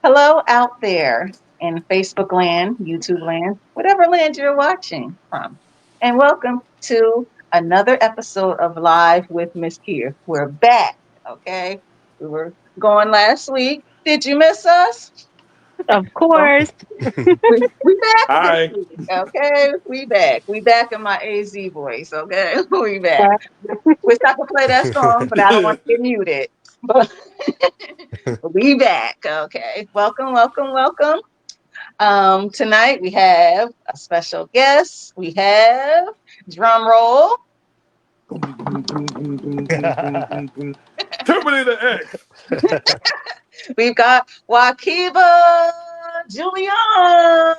Hello out there in Facebook land, YouTube land, whatever land you're watching from. And welcome to another episode of Live with Ms. KIR. We're back, okay? We were gone last week. Did you miss us? Of Well, course. we back this Hi. week, okay? We back. We back in my AZ voice, okay? We back. Wish I could play that song, but I don't want to get muted. But we back, okay? Welcome, welcome, welcome. Tonight we have a special guest. We have drum roll. Terminator X. We've got Wahkiba Julion.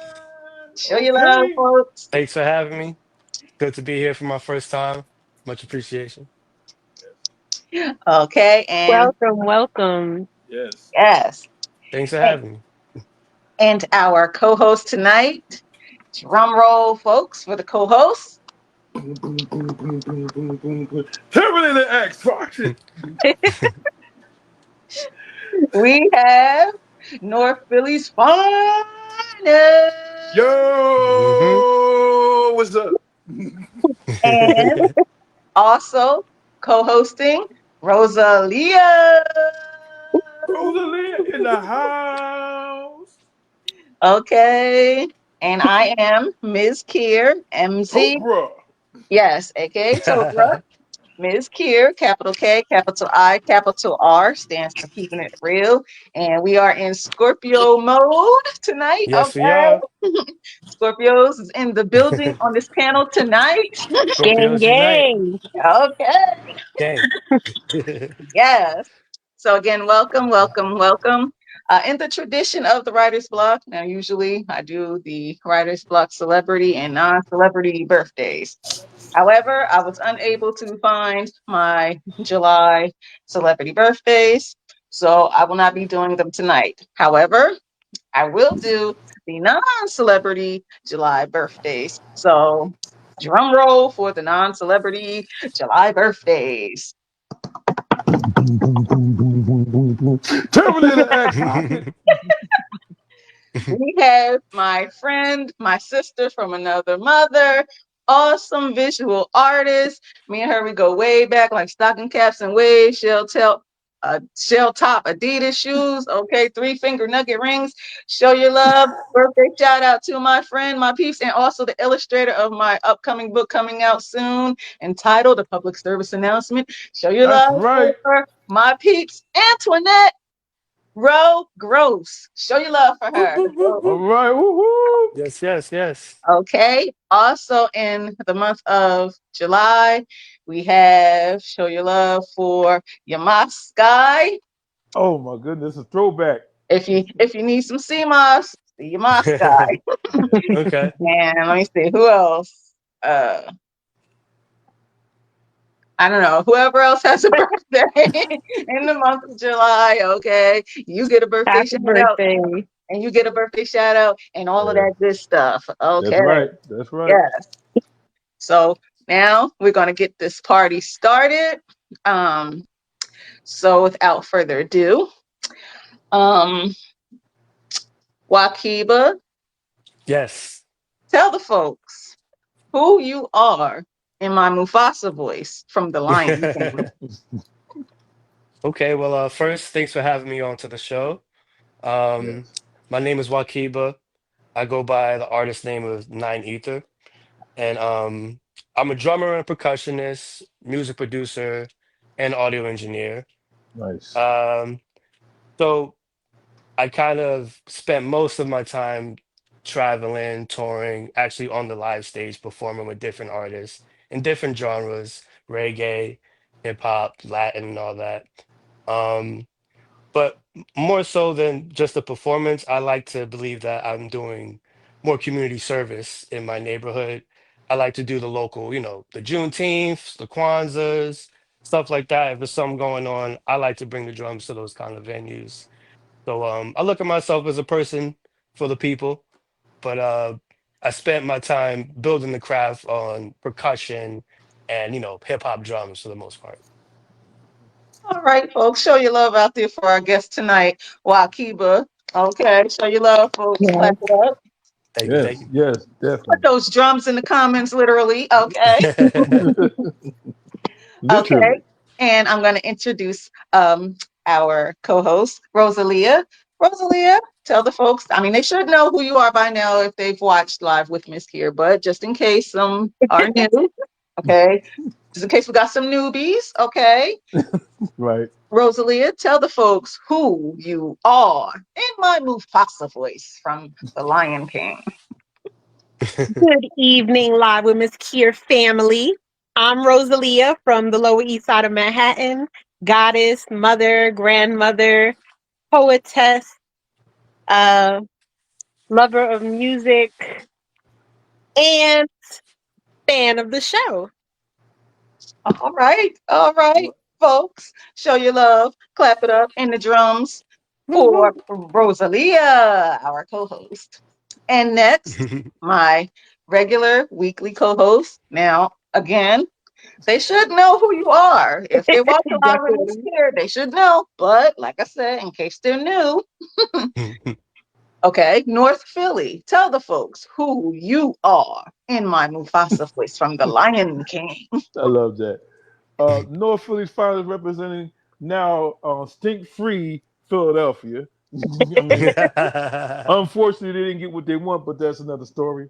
Show your love, Okay. folks. Thanks for having me. Good to be here for my first time. Much appreciation. Okay, and Welcome, welcome. Yes. yes, Thanks for and, having me. and our co-host tonight. Drum roll, folks, for the co-host. Terminator X. Watch it. We have North Philly's finest. hmm Yo, what's up? And also co-hosting Rosalia. Rosalia in the house. Okay. And I am Ms. KIR, MZ. Cobra. Yes, aka Topra. Ms. KIR, capital K, capital I, capital R, stands for keeping it real. And we are in Scorpio mode tonight. Yes, we are. Okay. Scorpios is in the building on this panel tonight. Gang, Scorpios unite. gang. Okay. Gang. Yes. So again, welcome, welcome, welcome. In the tradition of the writer's block, now usually I do the writer's block celebrity and non-celebrity birthdays. However, I was unable to find my July celebrity birthdays, so I will not be doing them tonight. However, I will do the non-celebrity July birthdays. So drum roll for the non-celebrity July birthdays. Terminator X. Watch it. We have my friend, my sister from another mother, awesome visual artist. Me and her, we go way back like stocking caps and waves. Shell top Adidas shoes. Okay, three-finger nugget rings. Show your love. Birthday shout out to my friend, my peeps, and also the illustrator of my upcoming book coming out soon, entitled A Public Service Announcement. Show your That's love right. for my peeps, Antoinette Gross. Show your love for her. All right. Woo-hoo. Yes, yes, yes. Okay. Also in the month of July, we have show your love for your Sky. Oh my goodness, a throwback. If you need some CMOS, your Sky. Okay. And let me see who else. I don't know. Whoever else has a birthday in the month of July, okay, you get a birthday Happy shout out, birthday. and you get a birthday shout out, and all of Yeah, that good stuff. that's Okay. right. That's right. Yes. So now we're going to get this party started. Um, so without further ado, um, Wakiba, Yes. tell the folks who you are in my Mufasa voice from The Lion King. Okay, well, first, thanks for having me on to the show. Um, Yes. my name is Wakiba. I go by the artist name of Nine Ether. And I'm a drummer and percussionist, music producer, and audio engineer. Nice. Um, so I kind of spent most of my time traveling, touring, actually on the live stage, performing with different artists in different genres, reggae, hip hop, Latin, and all that. Um, but more so than just a performance, I like to believe that I'm doing more community service in my neighborhood. I like to do the local, the Juneteenth, the Kwanzas, stuff like that. If there's something going on, I like to bring the drums to those kind of venues. So I look at myself as a person for the people, but I spent my time building the craft on percussion and hip hop drums for the most part. All right, folks, show your love out there for our guest tonight, Wakiba. Okay, show your love, folks. Clap Yes. it up. Thank you, thank Yes, yes, Put definitely. those drums in the comments, literally. Okay. you. Okay. Literally. And I'm going to introduce our co-host, Rosalia. Rosalia, tell the folks. I mean, they should know who you are by now if they've watched Live with Mz.KIR, but just in case some are new, okay. Just in case we got some newbies, okay. Right. Rosalia, tell the folks who you are in my Mufasa voice from The Lion King. Good evening, live with Miss Kier family. I'm Rosalia from the Lower East Side of Manhattan. Goddess, mother, grandmother, poetess, uh, lover of music, and fan of the show. All right, folks. Show your love, clap it up, and the drums Woo, for woo. Rosalia, our co host. And next, my regular weekly co host. Now, again, they should know who you are. If they watch a lot with Miss Definitely. Care, they should know. But like I said, in case they're new, okay, North Philly, tell the folks who you are in my Mufasa voice from The Lion King. I love that. North Philly's finally representing now stink free Philadelphia. I mean, unfortunately, they didn't get what they want, but that's another story.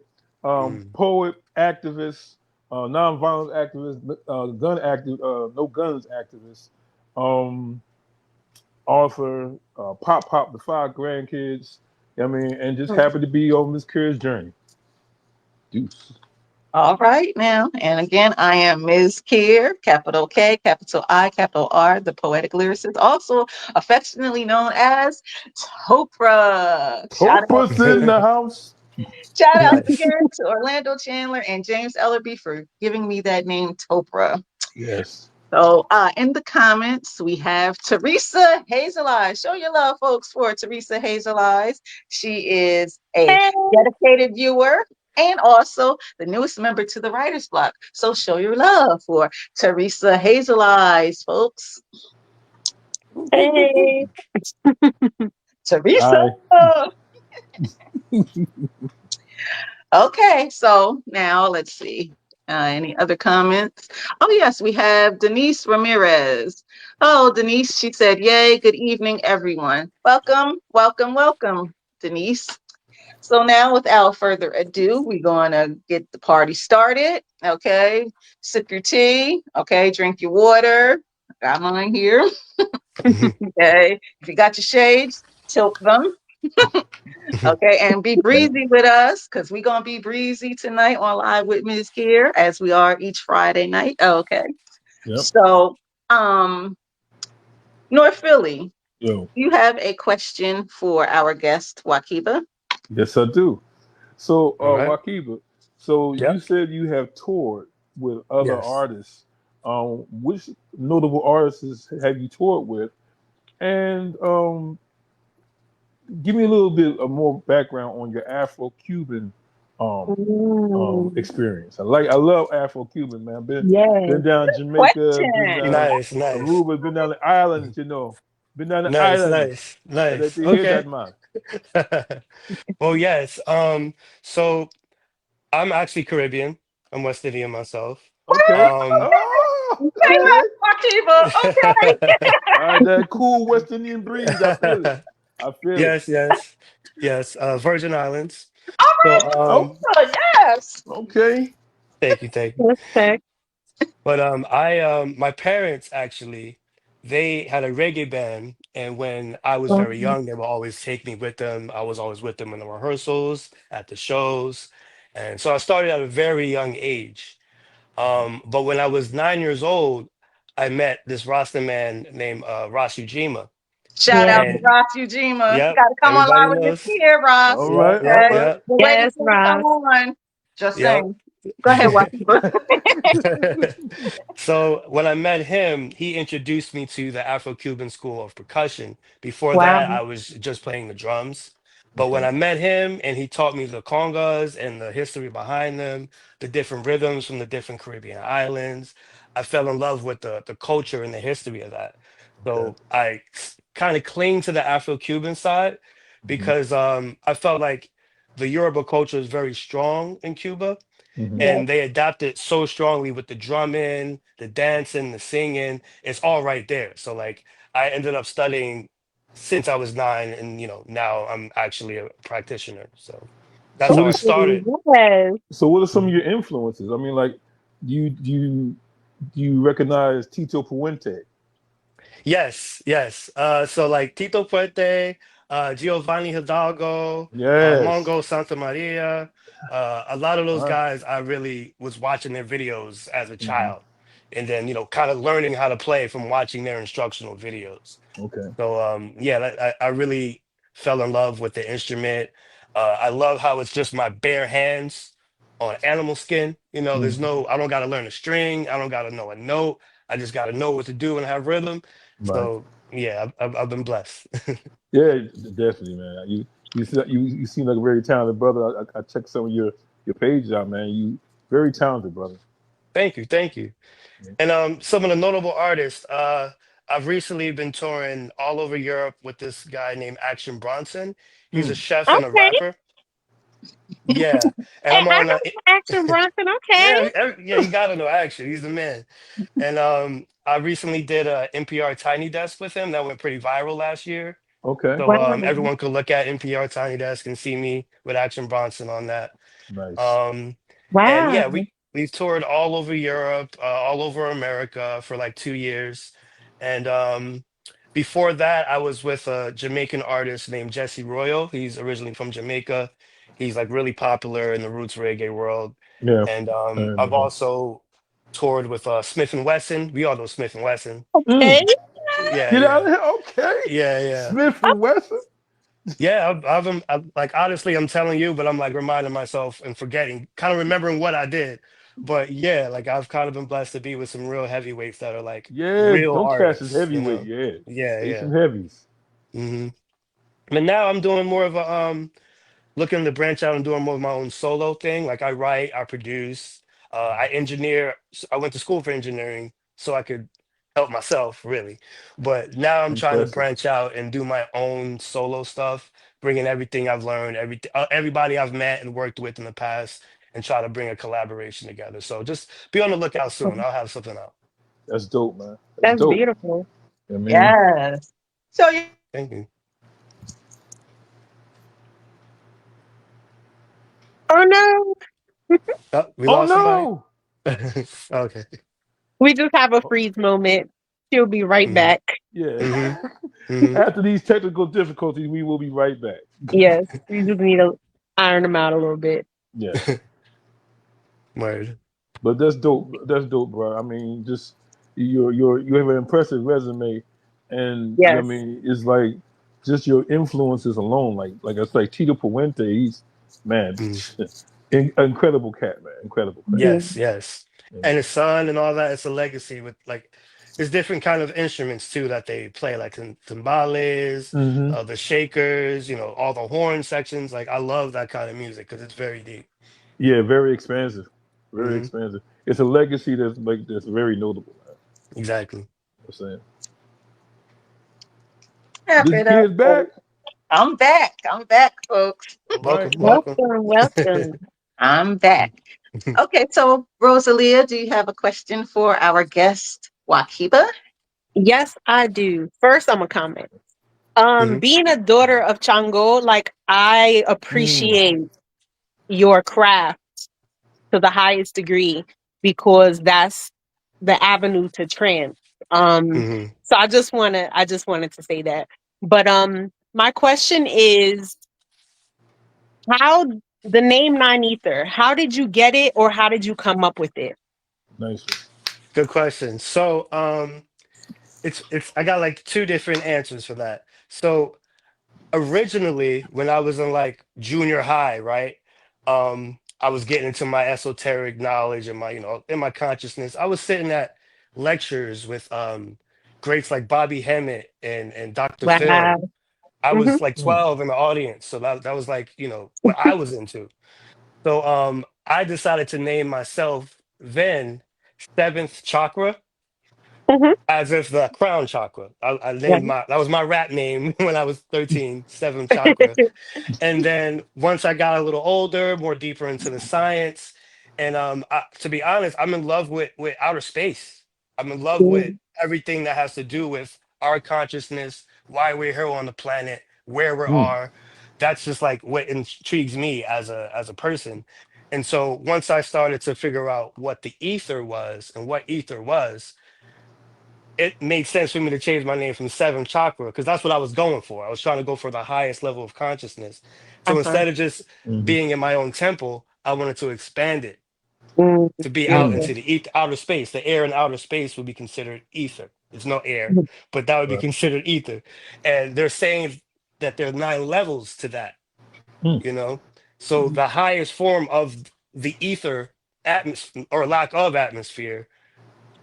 Mm. Poet, activist, nonviolent activist, gun active, no guns activist, um, author, pop, the five grandkids. I mean, and just happy to be on Miss Career's journey. Deuce. All right now. And again, I am Ms. Kier, capital K, capital I, capital R, the poetic lyricist, also affectionately known as Topra. Oprah's in the house. Shout out Nice. again to Orlando Chandler and James Ellerby for giving me that name, Topra. Yes. So in the comments, we have Teresa Hazel Eyes. Show your love, folks, for Teresa Hazel Eyes. She is a Hey. dedicated viewer and also the newest member to the Writer's Block. So show your love for Teresa Hazel Eyes, folks. Hey. Teresa. Hi. Okay, so now let's see. Any other comments? Oh, yes, we have Denise Ramirez. Oh, Denise, she said, yay, good evening, everyone. Welcome, welcome, welcome, Denise. So now, without further ado, we're going to get the party started. Okay, sip your tea. Okay, drink your water. Got mine here. Okay, if you got your shades, tilt them. Okay, and be Yep. breezy with us because we're gonna be breezy tonight on Live with Ms. Kier, as we are each Friday night. Okay, Yep. so North Philly, Yo. you have a question for our guest Wahkiba. Yes, I do. So, All right. Wahkiba, so you Yep. said you have toured with other Yes. artists. Which notable artists have you toured with? And give me a little bit of more background on your Afro-Cuban um, Mm, experience. I love Afro-Cuban, man. Been yes. down Jamaica, been Question. down Nice, nice. Aruba, been down the islands, been down the Nice, islands. nice, I let nice. you hear Okay. that, man. Well, yes. So I'm actually Caribbean. I'm West Indian myself. Okay. Um, Oh, Okay, okay. Wahkiba. Okay. All right, that cool West Indian breeze. I feel it. I feel it. yes, yes, yes. Virgin Islands. All So, right. Oh, Yes. okay. thank you, thank you. Respect. But my parents actually, they had a reggae band, and when I was very Mm, young, they would always take me with them. I was always with them in the rehearsals, at the shows, and so I started at a very young age. But when I was 9 years old, I met this Rasta man named Ross Ujima, Shout yeah. out to and Ross Ujima. You yep, got to come on everybody live with Miss knows. Kier, Ross. All Yeah, right. All yep, Okay. right. yep, We're waiting Yes, for him to come Ross. on. Just yep. saying. Go ahead, Wahkiba. So when I met him, he introduced me to the Afro-Cuban School of Percussion. Before Wow. that, I was just playing the drums. But when Okay. I met him and he taught me the congas and the history behind them, the different rhythms from the different Caribbean islands, I fell in love with the culture and the history of that. Okay. So I kind of cling to the Afro-Cuban side. Hmm. because I felt like the Yoruba culture is very strong in Cuba, Hmm. Yes. and they adapted so strongly with the drumming, the dancing, the singing. It's all right there. So like I ended up studying since I was 9, and now I'm actually a practitioner. So So that's how what I is started. Yes. so what are some of Mhm. your influences? I mean, like, do you recognize Tito Puente? Yes, yes. So like Tito Puente, Giovanni Hidalgo, Yes. Mongo Santa Maria, a lot of those All right. guys I really was watching their videos as a Hmm. child, and then kind of learning how to play from watching their instructional videos. Okay. So yeah, I really fell in love with the instrument. I love how it's just my bare hands on animal skin. There's Mm. no, I don't got to learn a string. I don't got to know a note. I just got to know what to do and have rhythm. Right. So yeah, I've been blessed. Yeah, definitely, man. You seem like a very talented brother. I checked some of your pages out, man. You very talented, brother. Thank you, thank you. Yeah. And some of the notable artists, I've recently been touring all over Europe with this guy named Action Bronson. He's a Mm. chef and a Okay. rapper. Yeah, and I'm I on. know Action Bronson. Okay. Yeah, yeah, you gotta know Action. He's the man. And I recently did a NPR Tiny Desk with him that went pretty viral last year. Okay. So Wow. everyone could look at NPR Tiny Desk and see me with Action Bronson on that. Nice. Um, and Wow. yeah, we've toured all over Europe, all over America for like 2 years. And before that, I was with a Jamaican artist named Jesse Royal. He's originally from Jamaica. He's like really popular in the roots reggae world. Yeah. And I I've remember. also toured with Smith and Wesson. We all know Smith and Wesson. Okay. Mm. Yeah, Get out yeah, of here. Okay. yeah, yeah. Smith and Wesson. Yeah, like honestly, I'm telling you, but I'm like reminding myself and forgetting, kind of remembering what I did. But yeah, like I've kind of been blessed to be with some real heavyweights that are like Yeah. real Don't cast as artists, heavyweight. Yeah. Yeah, Say some yeah. heavies. hmm But now I'm doing more of a looking to branch out and doing more of my own solo thing. Like I write, I produce, I engineer. I went to school for engineering so I could help myself, really. But now I'm trying to Impressive. branch out and do my own solo stuff, bringing everything I've learned, everybody I've met and worked with in the past, and try to bring a collaboration together. So just be on the lookout soon. I'll have something out. That's dope, man. That's That's dope. beautiful. I mean, Yes. So you Thank you. Oh no. Oh, we oh lost somebody. no. Okay. We just have a Oh, freeze moment. She'll be right hmm back. yeah. hmm hmm After these technical difficulties, we will be right back. Yes. We just need to iron them out a little bit. Yes. Word. But that's dope. That's dope, bro. I mean, just you have an impressive resume, and I Yes. mean, it's like just your influences alone. Like I say, Tito Puente, he's man, Mm. incredible cat, man, incredible cat. Yes, yes. You And know. his son and all that, it's a legacy with like there's different kind of instruments too that they play, like timbales, Hmm. the shakers, all the horn sections. Like I love that kind of music because it's very deep. Yeah, very expansive, very Hmm expansive. It's a legacy that's very notable. Man. Exactly. I'm saying wrap this it up, kid's back. folks. I'm back. I'm back, folks. All right. Welcome, welcome. Welcome. Welcome. I'm back. Okay, so Rosalia, do you have a question for our guest, Wahkiba? Yes, I do. First, I'm a comment. hmm Being a daughter of Chango, like I Mm, appreciate your craft to the highest degree because that's the avenue to trance. Um, hmm so I just wanted to say that. But my question is how the name Nine Ether, how did you get it or how did you come up with it? nice. Good question. So, it's I got like two different answers for that. So originally when I was in like junior high, right? I was getting into my esoteric knowledge and my, in my consciousness. I was sitting at lectures with greats like Bobby Hemmett and Dr. Wow. Phil. I Hmm. was like Mm, 12 in the audience, so that was like, what I was into. So I decided to name myself then Seventh Chakra Mhm. as if the crown chakra. I named Right. my that was my rap name when I was 13, seventh chakra. And then once I got a little older, more deeper into the science, and to be honest, I'm in love with outer space. I'm in love with Mm, everything that has to do with our consciousness, why we're here on the planet, where we Mm, are. That's just like what intrigues me as a person. And so once I started to figure out what the ether was and what ether was, it made sense for me to change my name from seventh chakra because that's what I was going for. I was trying to go for the highest level of consciousness. So uh-huh. instead of just mhm, being in my own temple, I wanted to expand it Mm, to be out mm. beautiful. into the outer space. The air in outer space would be considered ether. It's no air, but that would be Right. considered ether. And they're saying that there are 9 levels to that, Mm, you know? So the highest form of the ether atmosphere or lack of atmosphere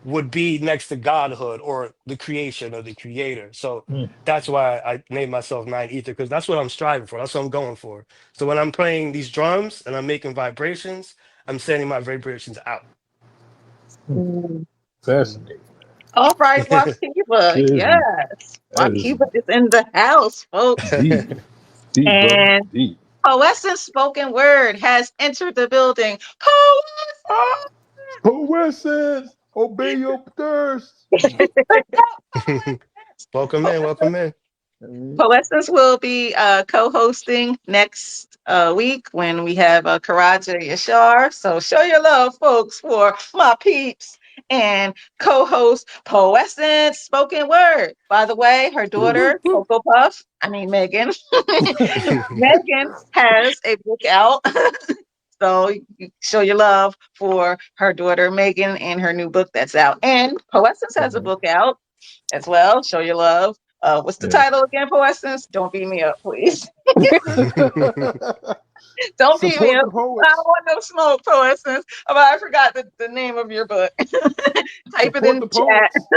would be next to godhood or the creation or the creator. So mm. that's why I named myself Nine Ether because that's what I'm striving for. That's what I'm going for. So when I'm playing these drums and I'm making vibrations, I'm sending my vibrations out. Mm. Mhm. Fascinating. All right, Wahkiba. That is, Yes. that is Wahkiba is in the house, folks. deep, deep, brother, And deep. Poessence Spoken Word has entered the building. Ah, coincidence. Obey your thirst. Welcome in, welcome in. Mhm. Poessence will be co-hosting next week when we have Karaja Yashar. So show your love, folks, for my peeps and co-host Poessence Spoken Word. By the way, her Woo, woo, daughter, woo. Cocoa Puff, I mean Megan. Megan has a book out. So you show your love for her daughter Megan and her new book that's out. And Poessence has a Mhm. book out as well. Show your love. What's the Yeah. title again, Poessence? Don't beat me up, please. Don't beat me Support up. the I don't poets. want no smoke, Poessence. But I forgot the name of your book. Type it Support in the the chat. poets.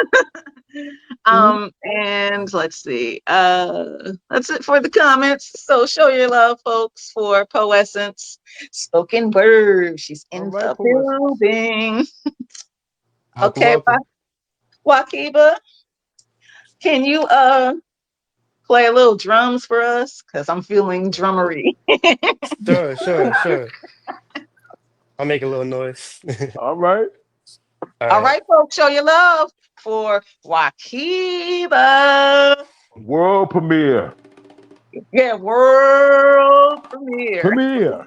Mhm. And let's see. That's it for the comments. So show your love, folks, for Poessence Spoken Word. She's All in right, the poets. building. Welcome, Okay, welcome. Wakiba, can you play a little drums for us? Because I'm feeling drummery. Sure, sure, sure. I'll make a little noise. All right. All All right. right, folks, show your love for Wakiba. World premiere. Yeah, world premiere. Premiere.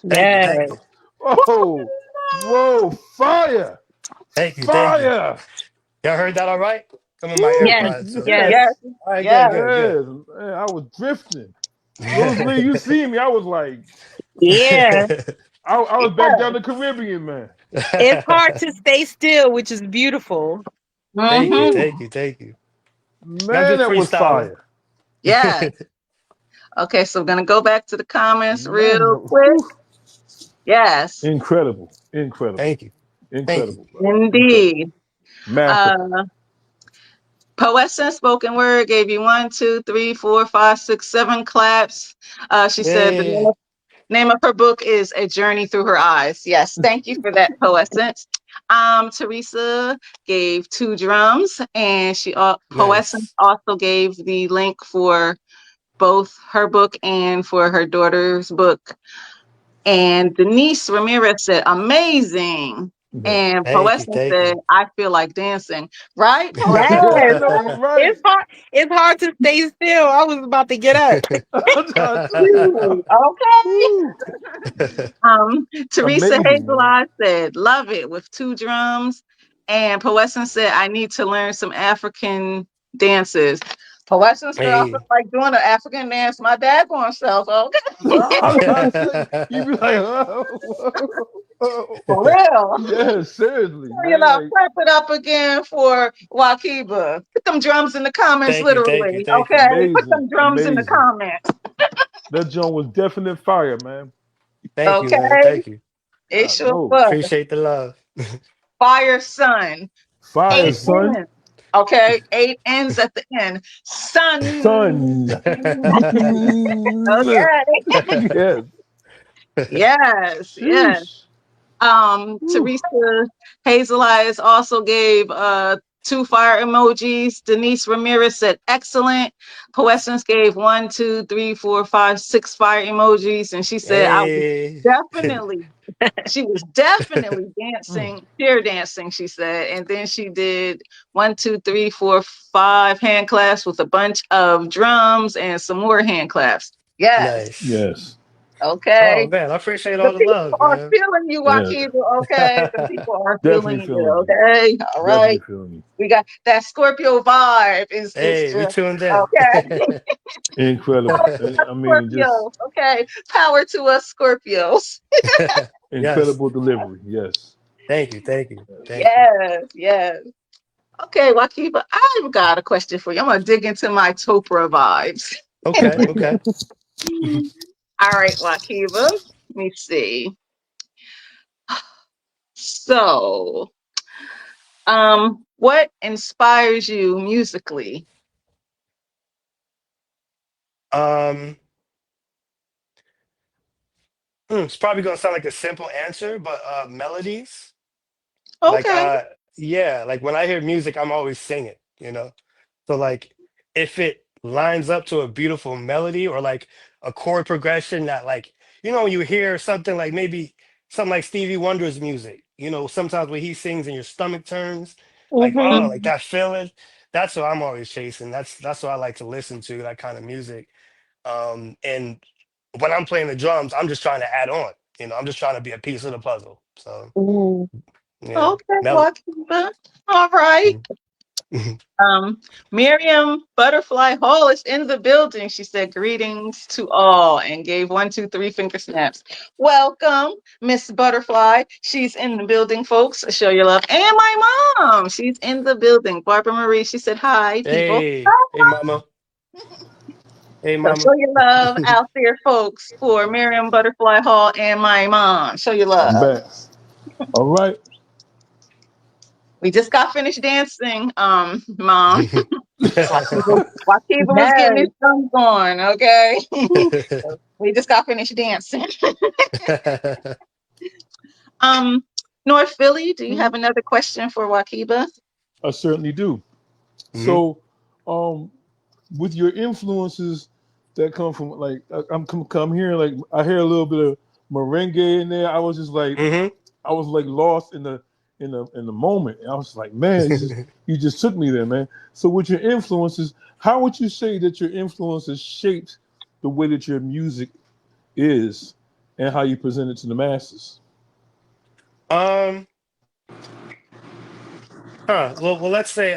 Thank you, Yes. thank you, Oh, whoa, fire, thank you, thank you. fire. Y'all heard that all right? I'm in my Yes. Woo, AirPods, so Yes. Yes, all right, good, yes. good, good. yes, man, I was drifting. Rosalie, you see me? I was like, Yeah. I was back Yes. down the Caribbean, man. It's hard to stay still, which is beautiful. Thank you, Mm-hmm. Woo, thank you, thank you. And I'm man, just that was freestyling. fire. Yes. Okay, so we're gonna go back to the comments Man, real quick. whew. Yes, Incredible, incredible, Thank you, thank you. incredible, brother. Incredible, indeed. masterful. Uh, Poetess Spoken Word gave you 1, 2, 3, 4, 5, 6, 7 claps. She said the Yeah, name of her book is A Journey Through Her Eyes. Yes, thank you for that, Poessence. Teresa gave 2 drums, and Poessence nice. also gave the link for both her book and for her daughter's book. And Denise Ramirez said, amazing. Yeah. And Thank you, Poessence thank said, you. I feel like dancing. Right, Poessence? I Yes. know it's right. It's hard. It's hard to stay still. I was about to get up. Ooh, okay. Woo, Teresa amazing, man. Hazelard said, love it with 2 drums. And Poessence said, I need to learn some African dances. Poessence said, I feel Hey. like doing an African dance my daggone self. Okay. I'm trying to say, you be like, For real. yeah, seriously, You man. know, Like, clap it up again for Wahkiba. Put them drums in the comments, Thank you, thank you, literally. thank you. Okay, put amazing, them drums in the amazing. comments. That joint was definite fire, man. Thank you, man. Okay, Thank you. it God sure knows. was. Appreciate the love. Fire Sun. Fire, Eight son. N's. Okay, 8 N's at the end. Sun. Son. Okay. Yes. Yes, yes. Sheesh. Whew. Teresa Hazel Eyes also gave 2 fire emojis. Denise Ramirez said excellent. Poessence gave 1, 2, 3, 4, 5, 6 fire emojis, and she said Hey. definitely she was definitely Mm. dancing, peer dancing, she said. And then she did 1, 2, 3, 4, 5 hand claps with a bunch of drums and some more hand claps. Yes. Nice. Yes. Oh Okay. man, I appreciate The all the people love, are man. feeling you, Yeah. Wakiba. Okay. The people are Definitely feeling feeling you. you. Okay. All Definitely right. feeling you. We got that Scorpio vibe is Hey, we just tuned in. okay. Incredible. I mean, just Scorpios. Okay. Power to us, Scorpios. Yes. incredible delivery. Yes. Thank you, thank you, Yes. thank you. Yes. Yes. Okay, Wakiba, I've got a question for you. I'm gonna dig into my Topra vibes. Okay, Okay. okay. All right, Wakiba. Let me see. So, what inspires you musically? Um, It's probably gonna sound like a simple answer, but melodies. Like Okay. yeah, like when I hear music, I'm always singing, you know? So like if it lines up to a beautiful melody or like a chord progression that like, when you hear something like maybe something like Stevie Wonder's music, sometimes when he sings and your stomach turns, like Mm-hmm. oh, like Mhm. that feeling, that's what I'm always chasing. That's what I like to listen to, that kind of music. And when I'm playing the drums, I'm just trying to add on. I'm just trying to be a piece of the puzzle. So Ooh. yeah. Okay, Mel- Wahkiba. All right. Um, Miriam Butterfly Hall is in the building. She said greetings to all and gave 1, 2, 3 finger snaps. Welcome, Miss Butterfly. She's in the building, folks. Show your love. And my mom, she's in the building. Barbara Marie, she said hi, people. hey mama. Hey So mama. show your love out there, folks, for Miriam Butterfly Hall and my mom. Show your I'm love. back. All right. We just got finished dancing, mom. Wahkiba was getting his Yes. thumbs on, okay? We just got finished dancing. Um, North Philly, do you Hmm. have another question for Wahkiba? I certainly do. Hmm. So, um, with your influences that come from like I'm hearing like I hear a little bit of merengue in there. Hmm. I was like lost in the moment. And I was like, man, you just took me there, man. So with your influences, how would you say that your influences shaped the way that your music is and how you present it to the masses? um, well, let's say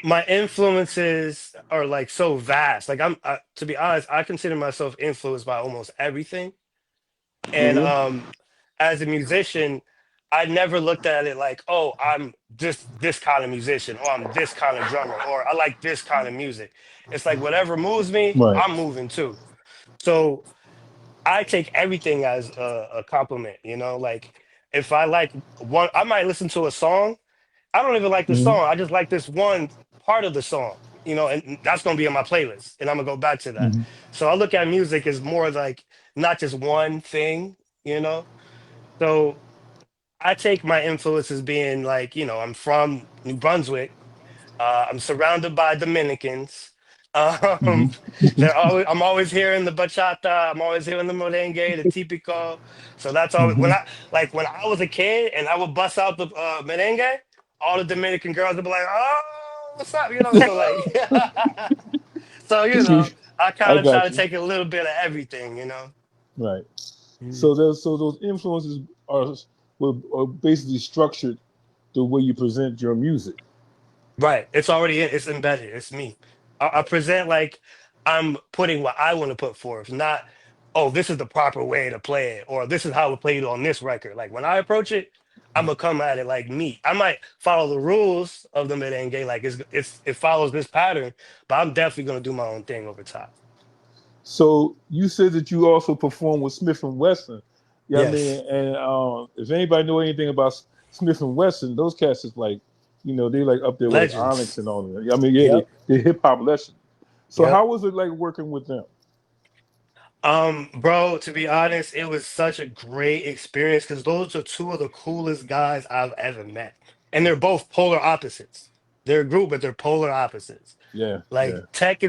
my influences are like so vast. Like to be honest, I consider myself influenced by almost everything. And Yeah. as a musician, I never looked at it like, oh, I'm just this kind of musician, or I'm this kind of drummer, or I like this kind of music. It's like whatever moves me, Right. I'm moving too. So I take everything as a compliment, like if I like one, I might listen to a song. I don't even like the Hmm. song. I just like this one part of the song, and that's going to be on my playlist. And I'm going to go back to that. Hmm. So I look at music as more like not just one thing, you know? So I take my influence as being like, I'm from New Brunswick. I'm surrounded by Dominicans. Hmm. Um, I'm always hearing the bachata. I'm always hearing the merengue, the típico. So that's always Hmm. when I was a kid and I would bust out the merengue, all the Dominican girls would be like, "Oh, what's up?" So like, so I I kind of try got to you. take a little bit of everything. Right. Mhm. So those influences are basically structured the way you present your music. Right. It's already it's embedded. It's me. I present like I'm putting what I want to put forth, not, oh, this is the proper way to play it, or this is how we play it on this record. Like when I approach it, I'm gonna come at it like me. I might follow the rules of the merengue, like it follows this pattern, but I'm definitely gonna do my own thing over top. So you said that you also perform with Smith and Wesson. Yeah, I mean, Yes. and if anybody know anything about Smith and Wesson, those cats is like, they like up there with like Onyx Legends. and all that. I mean, yeah, Yep. they hip hop legends. So Yep. how was it like working with them? Bro, to be honest, it was such a great experience because those are two of the coolest guys I've ever met. And they're both polar opposites. They're a group, but they're polar opposites. Yeah, Like yeah, Tech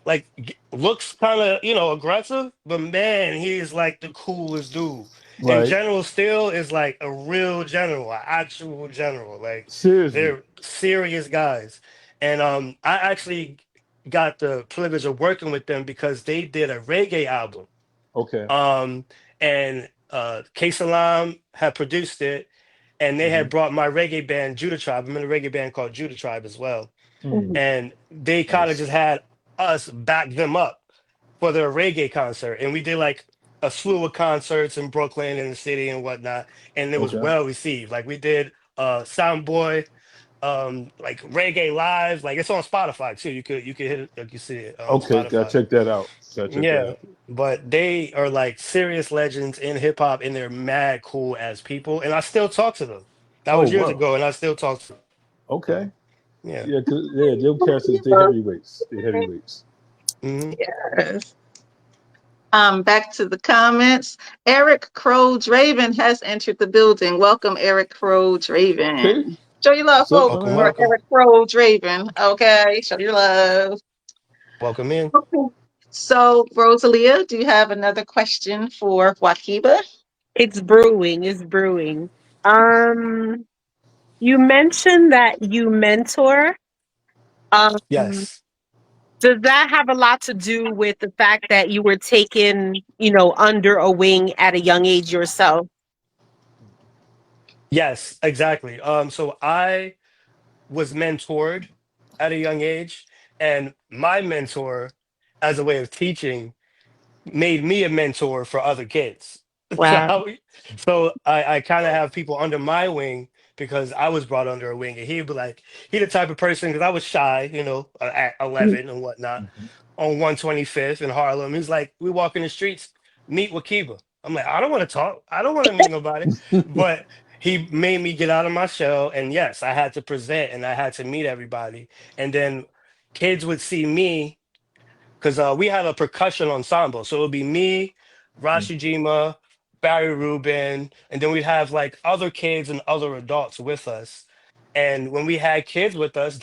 like looks kind of, aggressive, but man, he is like the coolest dude. And right. General Steel is like a real general, an actual general. Like Seriously. they're serious guys. And I actually got the privilege of working with them because they did a reggae album. Okay. Um, and K Salam had produced it, and they Hmm. had brought my reggae band Judah Tribe. I'm in a reggae band called Judah Tribe as well, Mm, and they kind of nice. just had us back them up for their reggae concert, and we did like a slew of concerts in Brooklyn and the city and whatnot, and it was Okay. well received. Like we did Soundboy, like reggae live, like it's on Spotify too. You could hit it, like you see it on Okay. Gotta Spotify. check that out. Gotta check that Yeah, out. but they are like serious legends in hip hop, and they're mad cool as people, and I still talk to them. That Oh was years well. ago, and I still talk to them. Okay. So yeah. Yeah, cause yeah, them cats is they heavyweights. They heavyweights. Hmm. Yes. Back to the comments. Eric Crow Draven has entered the building. Welcome, Eric Crow Okay. Draven. Show your love, What's up, folks, my Welcome, man? for welcome, Eric Crow Draven. Okay, show your love. welcome in. Okay. So, Rosalia, do you have another question for Wakiba? It's brewing. It's brewing. Um, you mentioned that you mentor. Um, Yes, does that have a lot to do with the fact that you were taken, under a wing at a young age yourself? yes, exactly. So I was mentored at a young age, and my mentor, as a way of teaching, made me a mentor for other kids. So, Wow. I kind of have people under my wing because I was brought under a wing, and he'd be like, he the type of person because I was shy, at 11 and whatnot, Mhm. on 125th in Harlem. He's like, we walk in the streets, meet Wahkiba. I'm like, I don't want to talk, I don't want to meet nobody, but he made me get out of my shell, and yes, I had to present and I had to meet everybody, and then kids would see me because we had a percussion ensemble. So it would be me, Rashijima, Barry Rubin, and then we'd have like other kids and other adults with us. And when we had kids with us,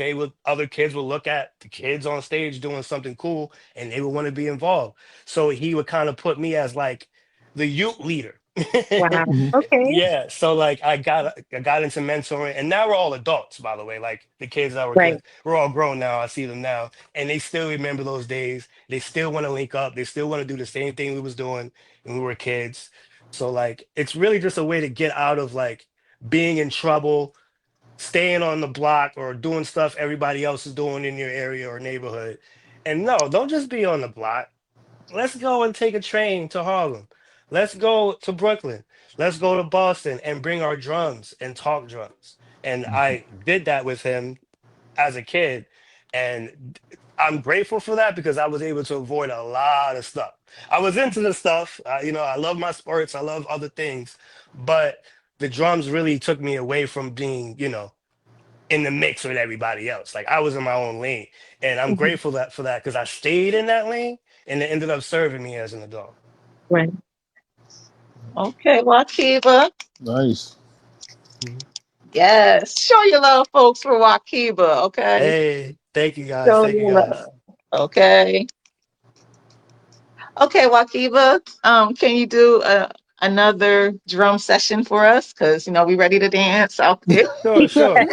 other kids would look at the kids on stage doing something cool and they would want to be involved. So he would kind of put me as like the youth leader. Wow. Mhm. Okay. Yeah, so like I got into mentoring, and now we're all adults, by the way. Like the kids that were Right. kids, we're all grown now. I see them now, and they still remember those days. They still want to link up. They still want to do the same thing we was doing when we were kids. So like it's really just a way to get out of like being in trouble, staying on the block, or doing stuff everybody else is doing in your area or neighborhood. And no, don't just be on the block. Let's go and take a train to Harlem. Let's go to Brooklyn. Let's go to Boston and bring our drums and talk drums. And I did that with him as a kid. And I'm grateful for that because I was able to avoid a lot of stuff. I was into the stuff, I love my sports, I love other things, but the drums really took me away from being, in the mix with everybody else. Like I was in my own lane, and I'm Mhm. grateful that for that because I stayed in that lane, and it ended up serving me as an adult. Right. Okay, Wakiba. Nice. Mhm. Yes, show your love, folks, for Wakiba. Okay, Hey, thank you guys. show Thank you your guys. love. Okay. Okay, Wakiba, can you do another drum session for us? Because, we ready to dance out there. Sure, sure.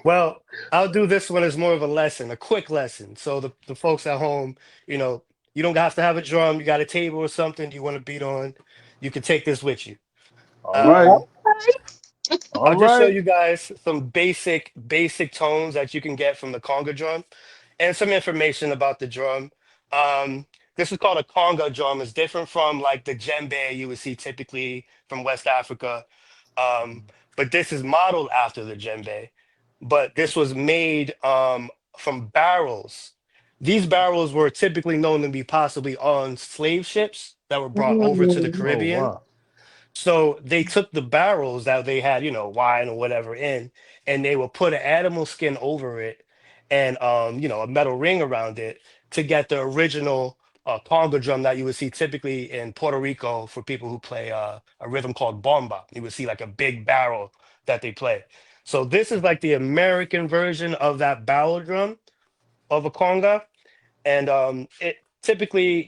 Well, I'll do this one as more of a lesson, a quick lesson. So the folks at home, you know, you don't have to have a drum. You got a table or something you want to beat on. You can take this with you. All right. Um, Okay. All I'll just show right. you guys some basic tones that you can get from the conga drum and some information about the drum. Um, this is called a conga drum. It's different from like the djembe you would see typically from West Africa. Um, but this is modeled after the djembe. But this was made from barrels. These barrels were typically known to be possibly on slave ships that were brought over to the Mm. Oh Caribbean. wow. So they took the barrels that they had, wine or whatever in, and they would put an animal skin over it and a metal ring around it to get the original conga drum that you would see typically in Puerto Rico for people who play a rhythm called bomba. You would see like a big barrel that they play. So this is like the American version of that barrel drum of a conga, and it typically,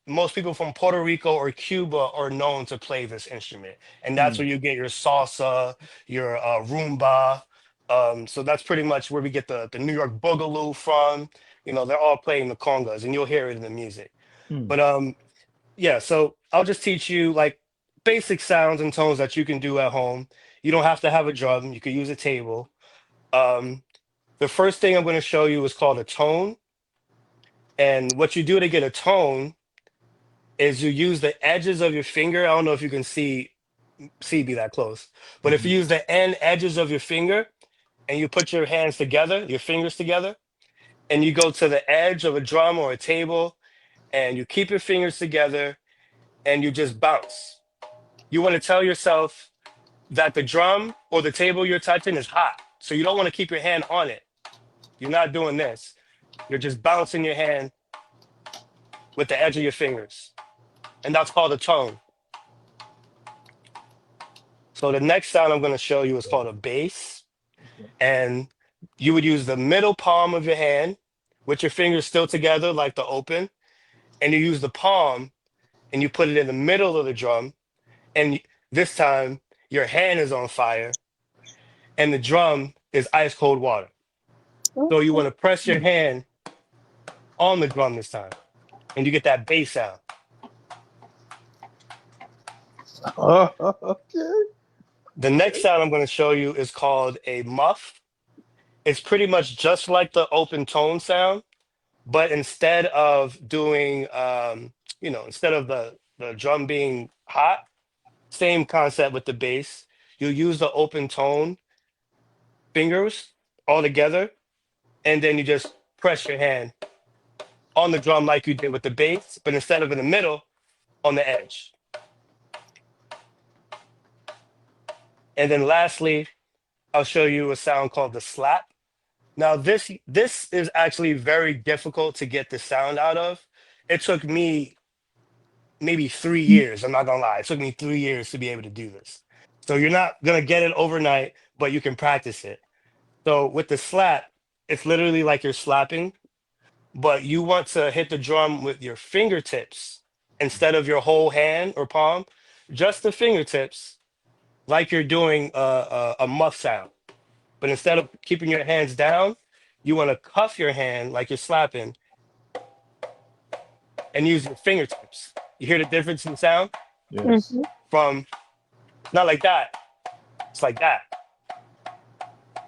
most people from Puerto Rico or Cuba are known to play this instrument, and that's where Mm. you get your salsa, your rumba. So that's pretty much where we get the New York boogaloo from. They're all playing the congas, and you'll hear it in the music. Mm. But yeah. So I'll just teach you like basic sounds and tones that you can do at home. You don't have to have a drum. You could use a table. Um, the first thing I'm going to show you is called a tone. And what you do to get a tone is you use the edges of your finger. I don't know if you can see me that close, but if Mhm. you use the end edges of your finger and you put your hands together, your fingers together, and you go to the edge of a drum or a table and you keep your fingers together and you just bounce. You want to tell yourself that the drum or the table you're touching is hot. So you don't want to keep your hand on it. You're not doing this. You're just bouncing your hand with the edge of your fingers. and that's called a tone. So the next sound I'm going to show you is called a bass, Okay. and you would use the middle palm of your hand with your fingers still together like the open, and you use the palm and you put it in the middle of the drum, and this time your hand is on fire and the drum is ice cold water. So you want to press your hand on the drum this time, and you get that bass sound. Okay. The next sound I'm going to show you is called a muff. It's pretty much just like the open tone sound, but instead of doing, instead of the drum being hot, same concept with the bass. You use the open tone fingers all together, and then you just press your hand on the drum like you did with the bass, but instead of in the middle, on the edge. And then lastly, I'll show you a sound called the slap. Now this is actually very difficult to get the sound out of. It took me maybe 3 years. I'm not gonna lie. It took me 3 years to be able to do this. So you're not gonna get it overnight, but you can practice it. So with the slap, it's literally like you're slapping, but you want to hit the drum with your fingertips instead of your whole hand or palm, just the fingertips, like you're doing a muff sound. But instead of keeping your hands down, you want to cuff your hand like you're slapping and use your fingertips. You hear the difference in sound Yes. from not like that, it's like that.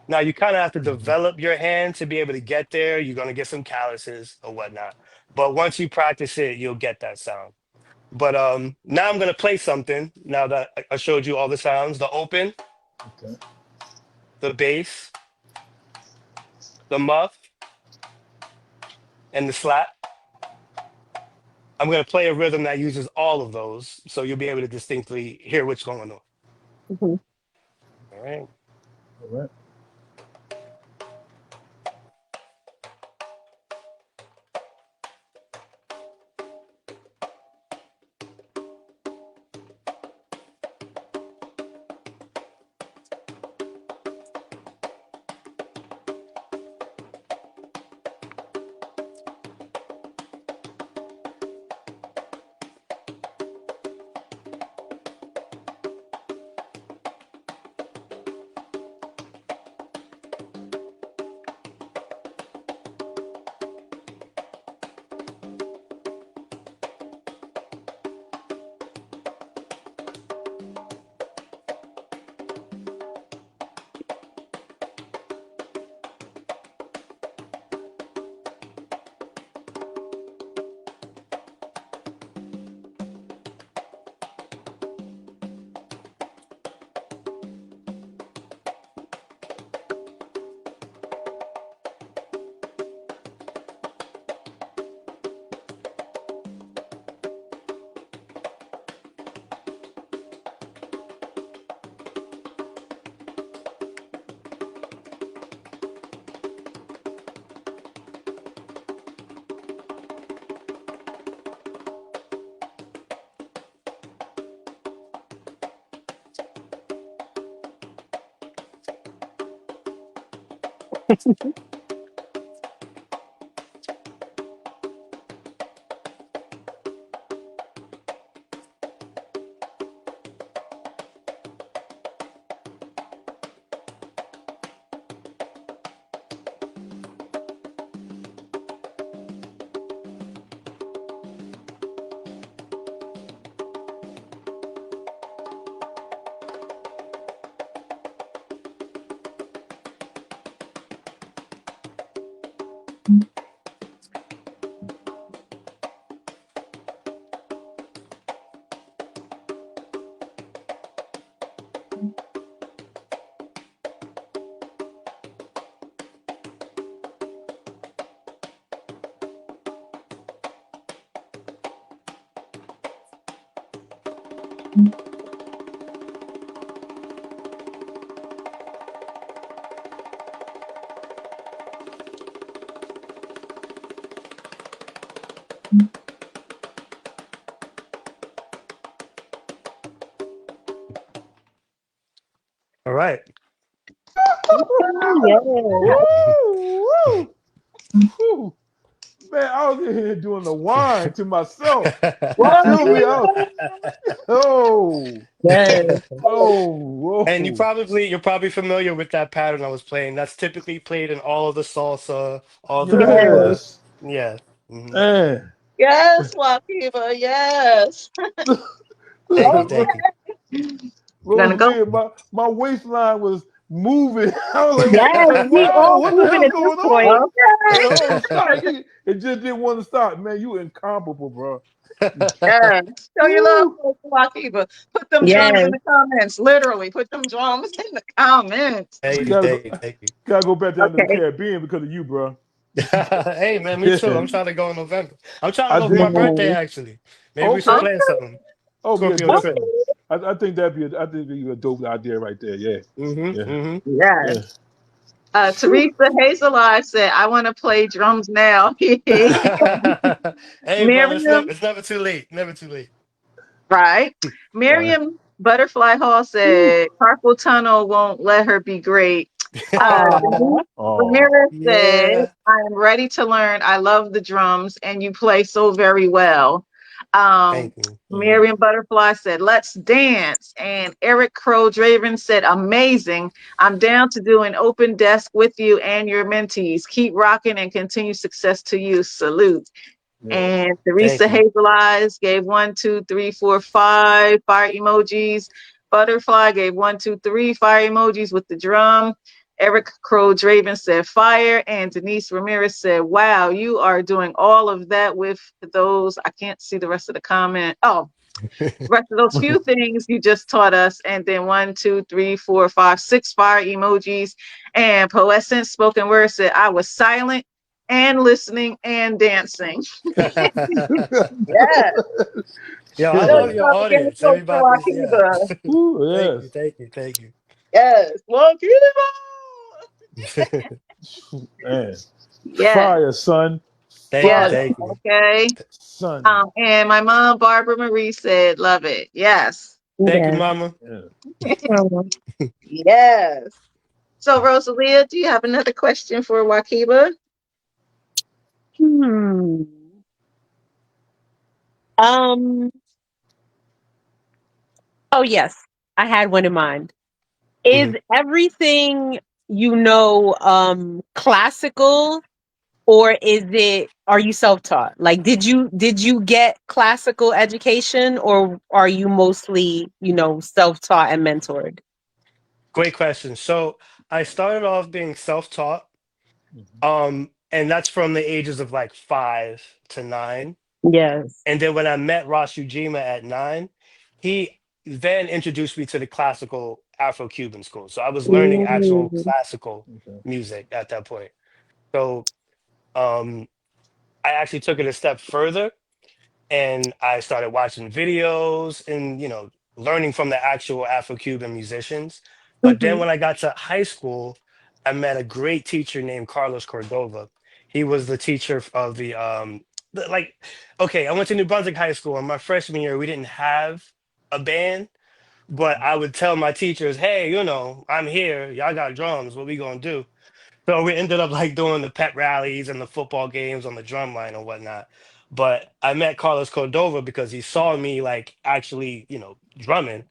Now you kind of have to Mhm. develop your hand to be able to get there. You're gonna get some calluses or whatnot. But once you practice it, you'll get that sound. But now I'm gonna play something. Now that I showed you all the sounds, the open, Okay. the bass, the muff, and the slap. I'm gonna play a rhythm that uses all of those, so you'll be able to distinctly hear what's going on. All right. All right. right. Yes. Woo, woo, woo. Man, I was in here doing the wine to myself. You feel me? Oh, Yes. oh, And whoa. you're probably familiar with that pattern I was playing. That's typically played in all of the salsa, all the rumba. Yes. Yeah. Hmm. Man. Yes, Wahkiba, yes. Thank you, Okay. thank you. Gonna go. Rosalia, my waistline was moving. I was like, what Yes. the We wow, all what the moving hell's at this going on? point. And Okay. oh, stop. It just didn't want to stop. Man, you incomparable, bro. Yes. Show your love Woo. for Wahkiba. Put them drums in Yes. the comments. Literally, put them drums in the comments. Thank you, Gotta go, thank you, thank you. gotta go back down to the Okay. Caribbean because of you, bro. Hey man, me too. Yeah. I'm trying to go in November. I'm trying to I go for my dig it. birthday Yes. actually. Maybe we should Okay. Okay. plan something. Oh, yeah, Scorpio Okay. definitely. trim. I think that'd be a dope idea right there. Yeah. Mm-hmm. Yeah. Mm-hmm. Yes. Yeah. Teresa Hazeleye said, I want to play drums now. Hey brother, Miriam, it's never too late. Never too late. right. Right. Miriam Butterfly Hall Woo. said, Carpal tunnel won't let her be great. Aw. Denise Oh. Ramirez said, Yeah. I am ready to learn. I love the drums and you play so very well. Um, Thank you. Mhm. Miriam Butterfly said, let's dance. And Eric Crow Draven said, amazing. I'm down to do an open desk with you and your mentees. Keep rocking and continue success to you. Salute. Yes. And Teresa Thank you. Hazel Eyes gave 1, 2, 3, 4, 5 fire emojis. Butterfly gave 1, 2, 3 fire emojis with the drum. Eric Crow Draven said fire. And Denise Ramirez said, wow, you are doing all of that with those. I can't see the rest of the comment. Oh, rest of those few things you just taught us. And then 1, 2, 3, 4, 5, 6 fire emojis. And Poessence Spoken Word said, I was silent and listening and dancing. Yes. Yo, I Show Yeah. love your your love again, audience. folks, for Everybody's yeah. Akiba. Ooh, Thank you, yes. thank you, thank you. Yes. Akiba. Man. Yes. Fire, son. Thank you, Yes. Fire, thank you. Okay. son. And my mom, Barbara Marie, said, love it. Yes. Thank you, Yes. mama. Yeah. Um, Yes. So, Rosalia, do you have another question for Wakiba? hmm. Um. Oh yes, I had one in mind. Is Mhm. everything classical, or are you self-taught? Like, did you get classical education, or are you mostly self-taught and mentored? Great question. So I started off being self-taught, Mhm. and that's from the ages of like 5 to 9. Yes. And then when I met Ross Ujima at 9, he then introduced me to the classical Afro-Cuban school. So I was learning actual Ooh. classical Okay. music at that point. So um, I actually took it a step further and I started watching videos and learning from the actual Afro-Cuban musicians. But then Mhm. when I got to high school, I met a great teacher named Carlos Cordova. He was the teacher of like okay, I went to New Brunswick High School and my freshman year we didn't have a band, but I would tell my teachers, "Hey, I'm here. Y'all got drums. What we gonna do?" So we ended up like doing the pep rallies and the football games on the drum line and whatnot. But I met Carlos Cordova because he saw me like actually, drumming.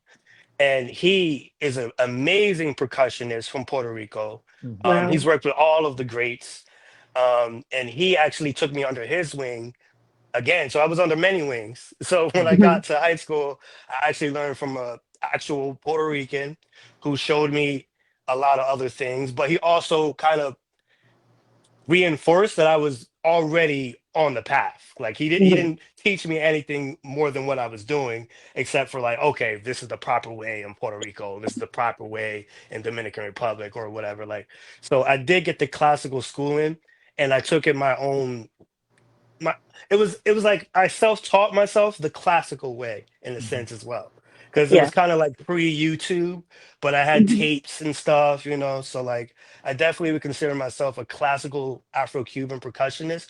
And he is an amazing percussionist from Puerto Rico. Mhm. Wow. He's worked with all of the greats. And he actually took me under his wing again. So I was under many wings. So when I Mhm. Mhm. got to high school, I actually learned from a actual Puerto Rican who showed me a lot of other things, but he also kind of reinforced that I was already on the path. Like he Mhm. didn't teach me anything more than what I was doing, except for like, okay, this is the proper way in Puerto Rico, this is the proper way in Dominican Republic or whatever. Like, so I did get the classical schooling, and I took it my own. My it was like I self-taught myself the classical way in a Mhm. sense as well. Because it Yeah. was kind of like pre-YouTube, but I had Mhm. tapes and stuff. So like I definitely would consider myself a classical Afro-Cuban percussionist.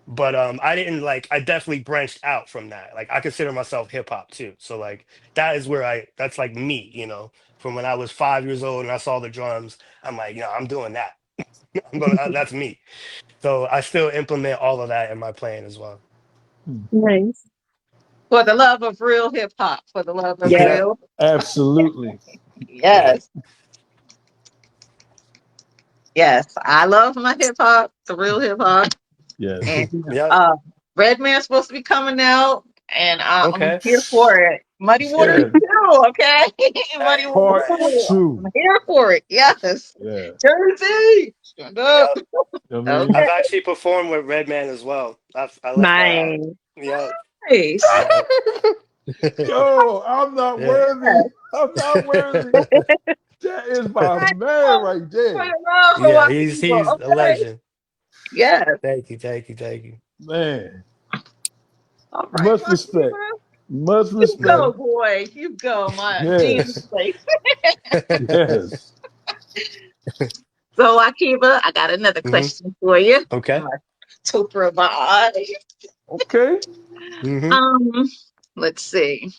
But I didn't like I definitely branched out from that. Like I consider myself hip hop too. So like that is where I that's like me, you know, from when I was 5 years old and I saw the drums, I'm like, I'm doing that. I'm gonna that's me. So I still implement all of that in my playing as well. Hmm. Nice. For the love of real hip hop, for the love of Yes. Yeah. real. Absolutely. Yeah. Yes. Yes. I love my hip hop, the real hip hop. And Yes. Yeah. uh Redman's supposed to be coming out and I'm Okay. here for it. Muddy Waters Yeah. too, okay? Muddy Hey. Waters Part Hey. too. two. I'm here for it. Yes. Yeah. Jersey. Stand up. Yeah. I mean, Okay. I've actually performed with Redman as well. I let Nice. yeah. Nice. Yeah. yo, I'm not Yeah. worthy. I'm not worthy. That is my Right. man right For there. the love of Yeah, our he's people. he's a Okay. legend. Yes. Thank you, thank you, thank you. Man, All right, much respect. Wahkiba. Much You go, respect. Mhm. boy. You go, my Jesus Yes. place. Yes. So, Akiba, I got another Hmm. question for you. Okay. My to provide. Okay. Hmm. Um, let's see.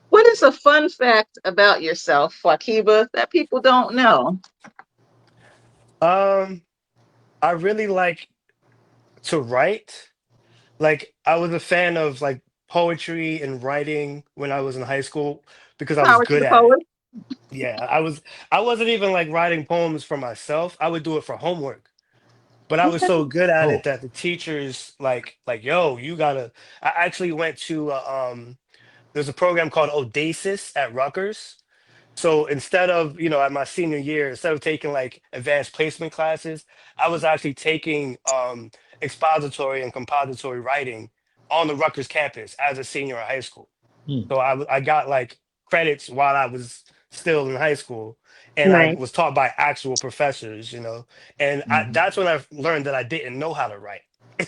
What is a fun fact about yourself, Wakiba, that people don't know? Um, I really like to write. Like I was a fan of like poetry and writing when I was in high school because I was Power to good the at it. poet. Yeah, I wasn't even like writing poems for myself. I would do it for homework. But I was Okay. so good at it Oh. that the teachers like, yo, you gotta. I actually went to there's a program called Odasis at Rutgers. So instead of, at my senior year, instead of taking like advanced placement classes, I was actually taking expository and compository writing on the Rutgers campus as a senior in high school. Hmm. So I got like credits while I was still in high school, and I Nice. was taught by actual professors, and Mhm. that's when I learned that I didn't know how to write.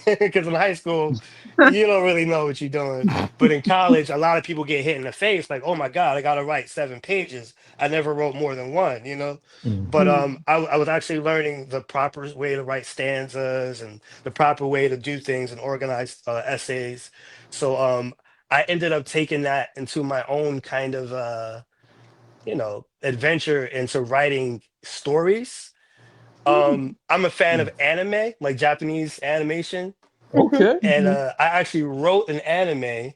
Because in high school, you don't really know what you're doing. But in college, a lot of people get hit in the face like, oh my God, I got to write 7 pages. I never wrote more than one, you know? But Mhm. Mm. I was actually learning the proper way to write stanzas and the proper way to do things and organize essays. So I ended up taking that into my own kind of adventure into writing stories. I'm a fan of anime, like Japanese animation, Mhm, Okay. and mhm. I actually wrote an anime.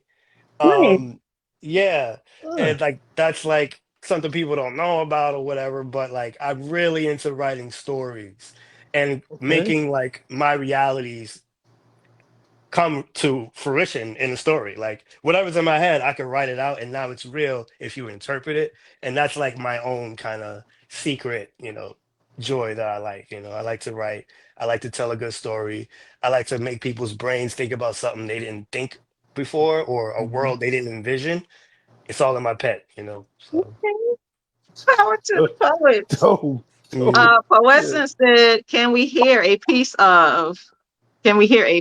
Nice. Um, yeah, and Ah, like that's like something people don't know about or whatever, but like I'm really into writing stories and okay. making like my realities come to fruition in the story. Like whatever's in my head, I can write it out, and now it's real if you interpret it. And that's like my own kind of secret, joy that I like. I like to write. I like to tell a good story. I like to make people's brains think about something they didn't think before or a Mhm. world they didn't envision. It's all in my pet. So. Okay. Power to the poets. Dope. Mhm. Dope. Yeah. Poesin said, can we hear a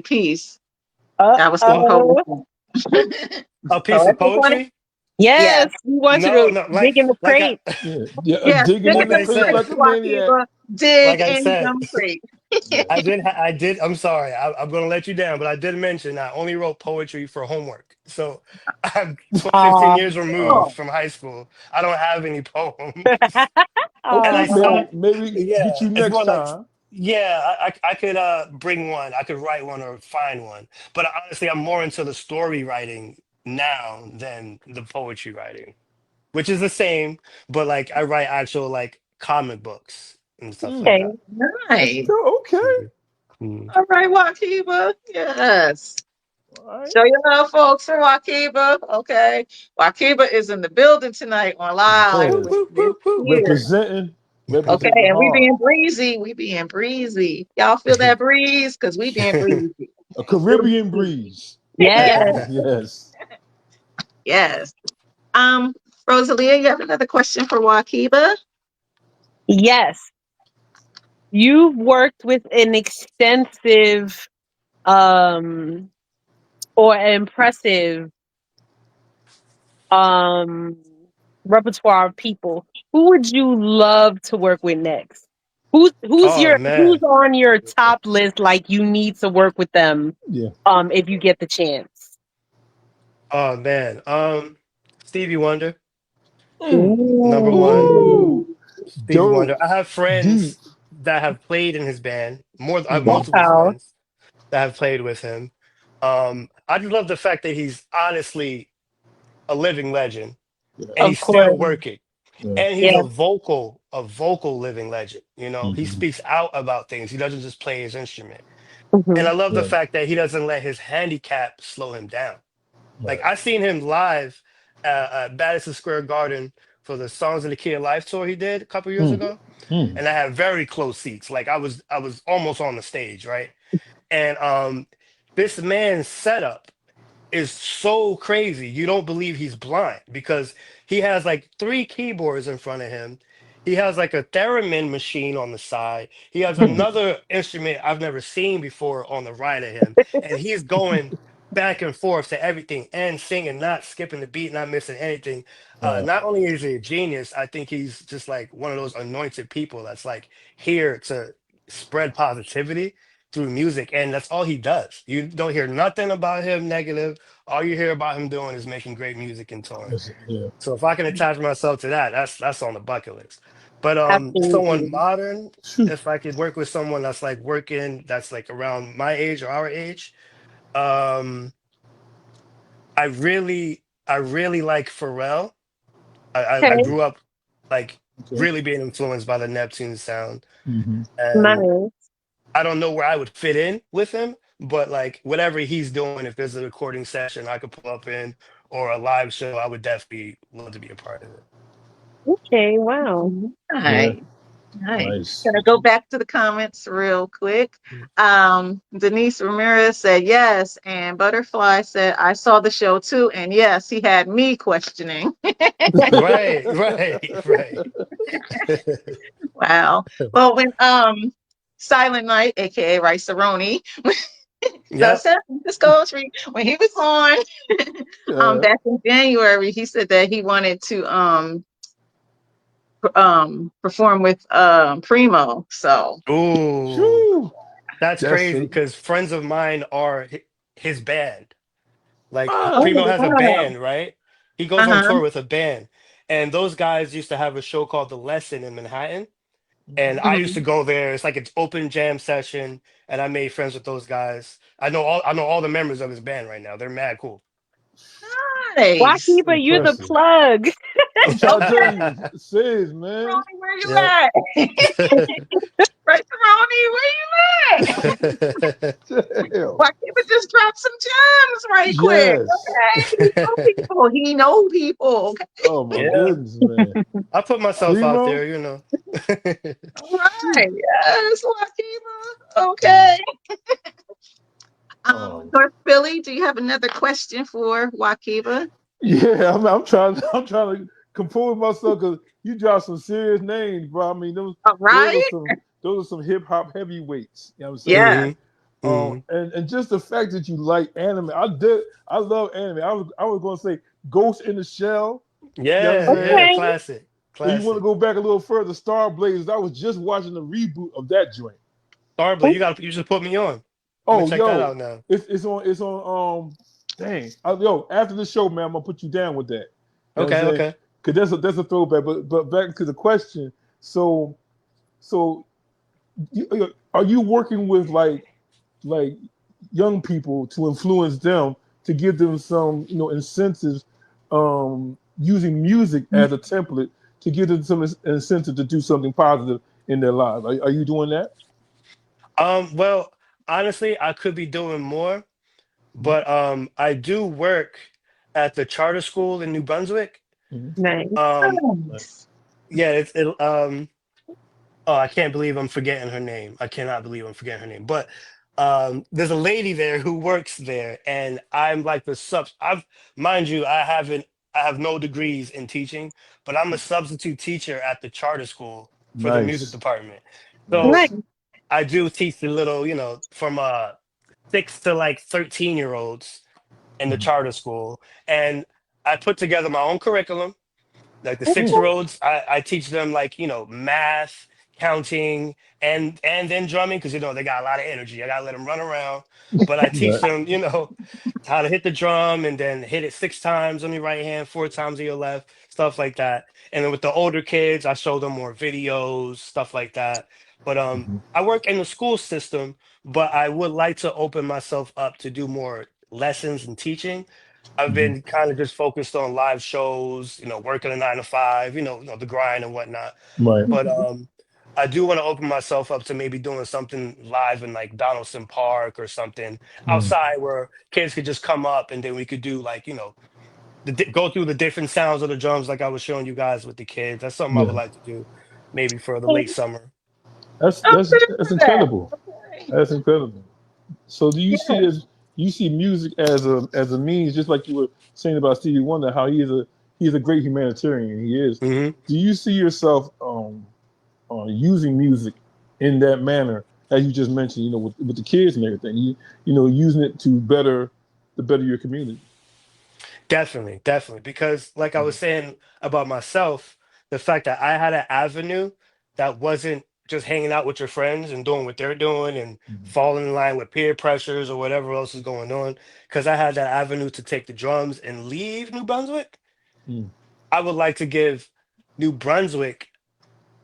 piece? That was from Uh-oh. Poesin. A piece of Poesin wanted? poetry? Yes. Yes, we want you No, to no, dig in the like I, crate. Yeah. Yeah. Yes. Digging Dig in like the in I them crates said, like crates, a maniac. Wakiba. Dig like I in said. them crates. Yeah. I did. I'm sorry. I'm going to let you down, but I did mention I only wrote poetry for homework. So I'm 15 Aw. years removed Oh. from high school. I don't have any poems. And Okay. I Aw. saw, Maybe get yeah, you it's next more like, time. yeah, I could bring one. I could write one or find one. But honestly, I'm more into the story writing now than the poetry writing, which is the same, but like I write actual like comic books and stuff like Hmm. Okay. that. Nice. Okay. Mhm. Mhm. All right, Wakiba. Yes. All right. Show your love, folks, for Wakiba. Okay. Wakiba is in the building tonight on live Woo, Yes. with woo, Miss woo, woo. Here. Representing. Okay, Representing and we hard. being breezy. We being breezy. Y'all feel that breeze? Because we being breezy. A Feel the Caribbean breeze. breeze. Yes, Yes. Yes. yes. Um, Rosalia, you have another question for Wakiba? Yes. You've worked with an extensive um or impressive um repertoire of people. Who would you love to work with next? Oh Who's man. on your top list? Like you need to work with them. Yeah. If you get the chance. Oh man. Stevie Wonder, number one. Ooh, Ooh. Stevie Wonder. Dope. I have Deep. friends that have played in his band. More, I have Mm-hmm. multiple wow. friends that have played with him. I just love the fact that he's honestly a living legend Yeah. and Of he's still course. working. Yeah. And he's Yeah. a vocal living legend. You know, he Mm-hmm. speaks out about things. He doesn't just play his instrument. And Hmm. I love the Right. fact that he doesn't let his handicap slow him down. Like Right. I seen him live at Madison Square Garden for the Songs of the Kid Live tour he did a couple years Mm. ago, Mm. and I had very close seats. Like I was almost on the stage, right? And this man's setup is so crazy. You don't believe he's blind because he has like three keyboards in front of him. He has like a theremin machine on the side. He has another instrument I've never seen before on the right of him. And he's going back and forth to everything and singing, not skipping the beat, not missing anything. Wow. Not only is he a genius, I think he's just like one of those anointed people that's like here to spread positivity through music. And that's all he does. You don't hear nothing about him negative. All you hear about him doing is making great music and touring. Yeah. So if I can attach myself to that, that's on the bucket list. But someone Absolutely. modern, Phew. if I could work with someone that's like working, that's like around my age or our age, um, I really like Pharrell. I Okay. grew up like Okay. really being influenced by the Neptune sound, Mm-hmm. and Nice. I don't know where I would fit in with him, but like whatever he's doing, if there's a recording session I could pull up in or a live show, I would definitely love to be a part of it. Okay. Wow. Yeah. Nice. Nice. Nice. Gonna go back to the comments real quick. Denise Ramirez said yes, and Butterfly said I saw the show too, and yes, he had me questioning. Right, right, right. Wow. Well, when Silent Night, aka Rice Aroni, the Yep. San Francisco Street, when he was on Yeah. back in January, he said that he wanted to perform with Primo. So Ooh, Phew. that's That's crazy a. because friends of mine are his band. Like Ah. Primo Oh has a wow. band, right? He goes on uh-huh. tour with a band. And those guys used to have a show called The Lesson in Manhattan. And I used to Mhm. go there. It's like an open jam session, and I made friends with those guys. I know all the members of his band right now. They're mad cool. Nice. Wahkiba, you're the Impressive. plug. I'm trying to Okay, tell you, sis, man. Ronnie, where you Yep. at? Right, Ronnie, where you at? Damn. Why can't we just drop some gems right quick? Yes. Okay, he know people. He know people. Okay, Oh my Yeah. goodness, man. I put myself out Primo. there, you know. all right. Yes, Wahkiba. Mm. Okay. Um. North Philly, do you have another question for Wahkiba? Yeah. I'm trying. I'm trying to compose myself because you dropped some serious names, bro. I mean, All right. those are some hip hop heavyweights. You know what I'm saying? Yes. Hmm. Hmm. And just the fact that you like anime, I love anime. I was going to say Ghost in the Shell. You know what I'm Yeah, saying? yeah, Okay. classic. And you want to Classic. go back a little further, Star Blazers. I was just watching the reboot of that joint. Starblade, you should put me on. I'm gonna Oh, check that yo, out now. it's on dang. Yo, after the show, man, I'm gonna put you down with that. You know what I'm Okay, saying? okay. Cause that's a throwback. But back to the question. So so are you working with like young people to influence them to give them some incentives using music as a template to give them some incentive to do something positive in their lives? Are you doing that? Well, honestly, I could be doing more, Mhm. but I do work at the charter school in New Brunswick. Mhm. Nice. Um, Right. Nice. yeah, oh, I can't believe I'm forgetting her name. I cannot believe I'm forgetting her name. But there's a lady there who works there, and I'm like the sub. I've mind you, I have no degrees in teaching, but I'm a substitute teacher at the charter school for the music Nice. department. So Nice. Nice. I do teach the little, you know, from 6 to like 13-year olds in the Mhm. charter school, and I put together my own curriculum like the Mm. 6-year olds, I teach them like, you know, math, counting and then drumming because they got a lot of energy. I gotta let them run around, but I teach Right. them how to hit the drum and then hit it 6 times on your right hand, 4 times on your left, stuff like that. And then with the older kids, I show them more videos, stuff like that. But Mhm. I work in the school system, but I would like to open myself up to do more lessons and teaching. I've Mhm. been kind of just focused on live shows, working a 9 to 5, the grind and whatnot. Right. But I do want to open myself up to maybe doing something live in like Donaldson Park or something Mm. outside where kids could just come up and then we could do like, go through the different sounds of the drums like I was showing you guys with the kids. That's something I would Yeah. like to do maybe for the Oh, late summer. That's I'm that's good that's for that. incredible. Okay. That's incredible. So do Yeah. you see music as a means, just like you were saying about Stevie Wonder, how he's a great humanitarian. He is. Hmm. Do you see yourself using music in that manner, as you just mentioned, with the kids and everything? Using it to better your community. Definitely, definitely. Because, like I was saying about myself, the fact that I had an avenue that wasn't just hanging out with your friends and doing what they're doing and Mhm. falling in line with peer pressures or whatever else is going on, because I had that avenue to take the drums and leave New Brunswick, Mm. I would like to give New Brunswick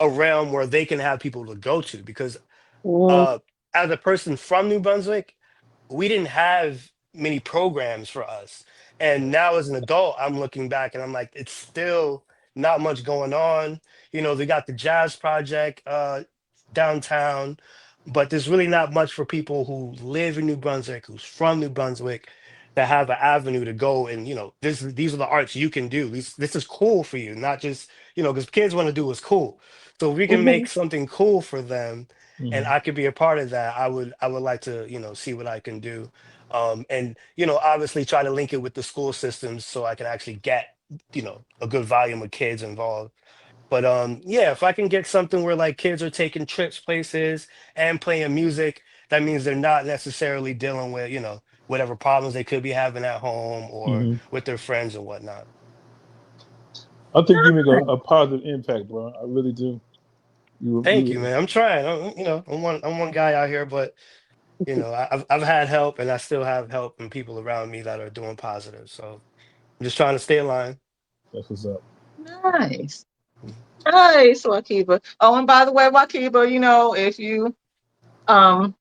a realm where they can have people to go to. Because mm, uh, as a person from New Brunswick, we didn't have many programs for us. And now as an adult, I'm looking back and I'm like, it's still not much going on. They got the Jazz Project downtown, but there's really not much for people who live in New Brunswick, who's from New Brunswick, that have an avenue to go and these are the arts you can do. This is cool for you, not just because kids want to do what's cool. So if we can mhm. make something cool for them and Mhm. I could be a part of that, I would like to, see what I can do. And obviously try to link it with the school systems so I can actually get, a good volume of kids involved. But yeah, if I can get something where like kids are taking trips places and playing music, that means they're not necessarily dealing with, whatever problems they could be having at home or Mhm. with their friends and whatnot. I think you make a positive impact, bro. I really do. Thank you, You. man. I'm trying. I'm one guy out here, but I've had help and I still have help and people around me that are doing positive. So I'm just trying to stay aligned. That's what's up. Nice. Nice, Wahkiba. Oh, and by the way, Wahkiba, if um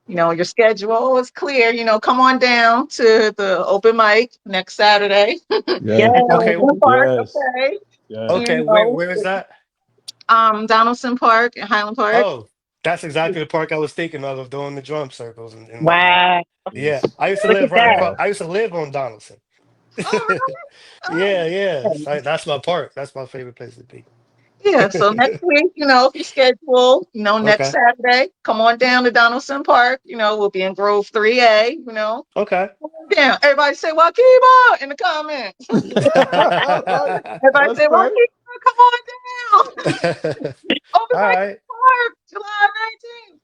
your schedule is clear, come on down to the open mic next Saturday Yes. Yes. at Okay, Donaldson Park, Yes. okay? Yes. okay. Where is that? Donaldson Park and Highland Park. Oh, that's exactly the park I was thinking of doing the drum circles and whatnot. Wow. Yeah, Yes. I used to Look live at right that. across. Yes. I used to live on Donaldson. All right. Yeah, Oh, yeah. That's my park. That's my favorite place to be. yeah. So next week, if you schedule, next Okay. Saturday, come on down to Donaldson Park. We'll be in Grove 3A, Okay. Come on down. Everybody say Wahkiba in the comments. Everybody That's say right. Wahkiba, come on down. All Open mic right. Park, July 19th.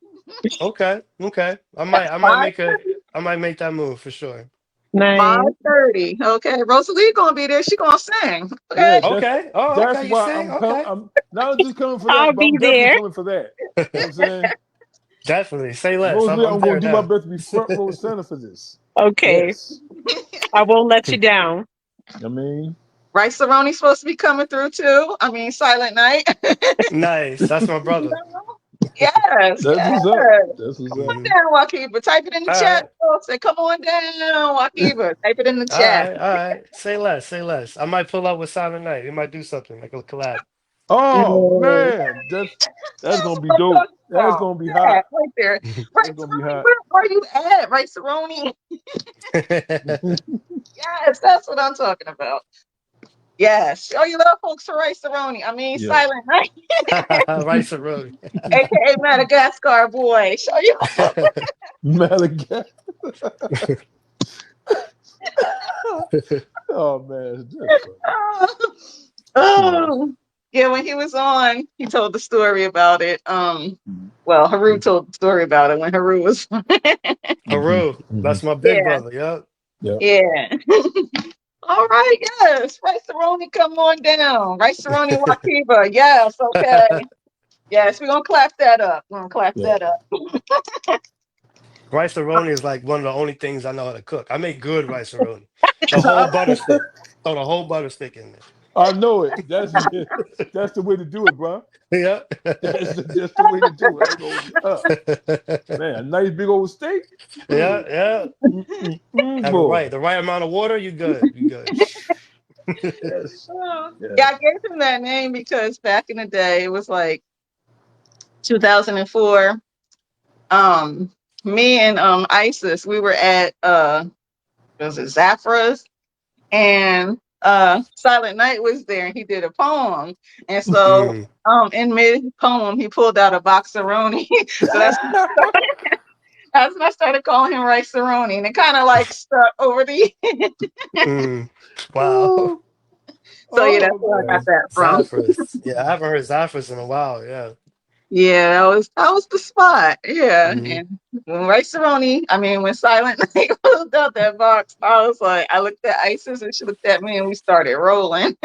Okay. Okay. I might. That's I might make a. 5:30. I might make that move for sure. Nice. 5:30. Okay. Rosalie gonna be there. She gonna sing. Yeah, Okay. Okay. Oh, that's okay. You why sing. Okay. I'm not just coming for I'll that, but be I'm definitely there. coming for that. You know what I'm saying? Definitely. Say less. I'm. Rosalie, I'm I'm gonna there do my now. best to be front row center for this. Okay. Yes. I won't let you down. I mean, Right, Cerrone's supposed to be coming through too. I mean, Silent Night. Nice. That's my brother. Yes, that's yes. what's up. That's what's Come up. on Hmm. down, Wahkiba. Type it in the All chat, right. folks. Say, come on down, Wahkiba. Type it in the All chat. right. All right. Say less. Say less. I might pull up with Silent Night. We might do something like a collab. Oh Mm. man, that's That's gonna be what I'm dope. talking That's about. gonna be Yeah, hot. right there. That's Right, gonna be Cerrone, hot. where are you at? Right, Cerrone? Yes, that's what I'm talking about. Yes. Show your love, folks, to Right, Cerrone. I mean, Yeah. Silent Night, Rice Road. aka Madagascar boy. Show you. Malachi. Oh man, that's funny. Yes. Oh, yeah, when he was on, he told the story about it. Well, Haru told the story about it when Haru was Mm-hmm. Haru. Mm-hmm. That's my big yeah, brother. Yep. Yep. yeah. All right, yes. Right Cerrone, come on down. Right Cerrone Wakiba. Yes, okay. Yes, we're gonna clap that up. We're gonna clap Yeah. that up. Rice aroni is like one of the only things I know how to cook. I make good rice aroni. The whole butter stick. Throw the whole butter stick in I know it. That's the way to do it, bro. there. That's the way to do it. I ain't gonna hold you up. Yeah. Man, a nice big old steak. Yeah, Mm, yeah. Have it boy. right. The right amount of water, you good. You good. Yes. Yeah, Yes. I gave him that name because back in the day, it was like 2004. Um, Me and Isis, we were at was it Zafra's, and Silent Night was there, and he did a poem, and so Mm. in mid poem he pulled out a boxeroni. So that's when I started calling him Rice Aroni, and it kind of like stuck over the. Mm. Wow. oh, So yeah, that's oh, where I got man. that from. Zaffras. Yeah, I haven't heard Zaffras in a while. Yeah. Yeah, that was the spot. Yeah, Hmm. and when Rice Aroni, I mean when Silent Night pulled out that box, I was like, I looked at Isis and she looked at me, and we started rolling.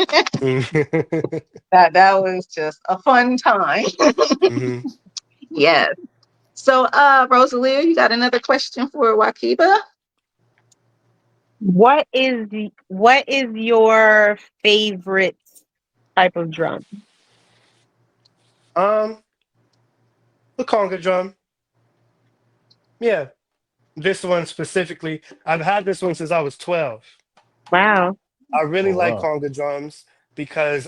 That was just a fun time. Hmm. Yes. So, Rosalia, you got another question for Wakiba? What is your favorite type of drum? Um, the conga drum. Yeah, this one specifically. I've had this one since I was 12. Wow. I really Oh, like wow. conga drums because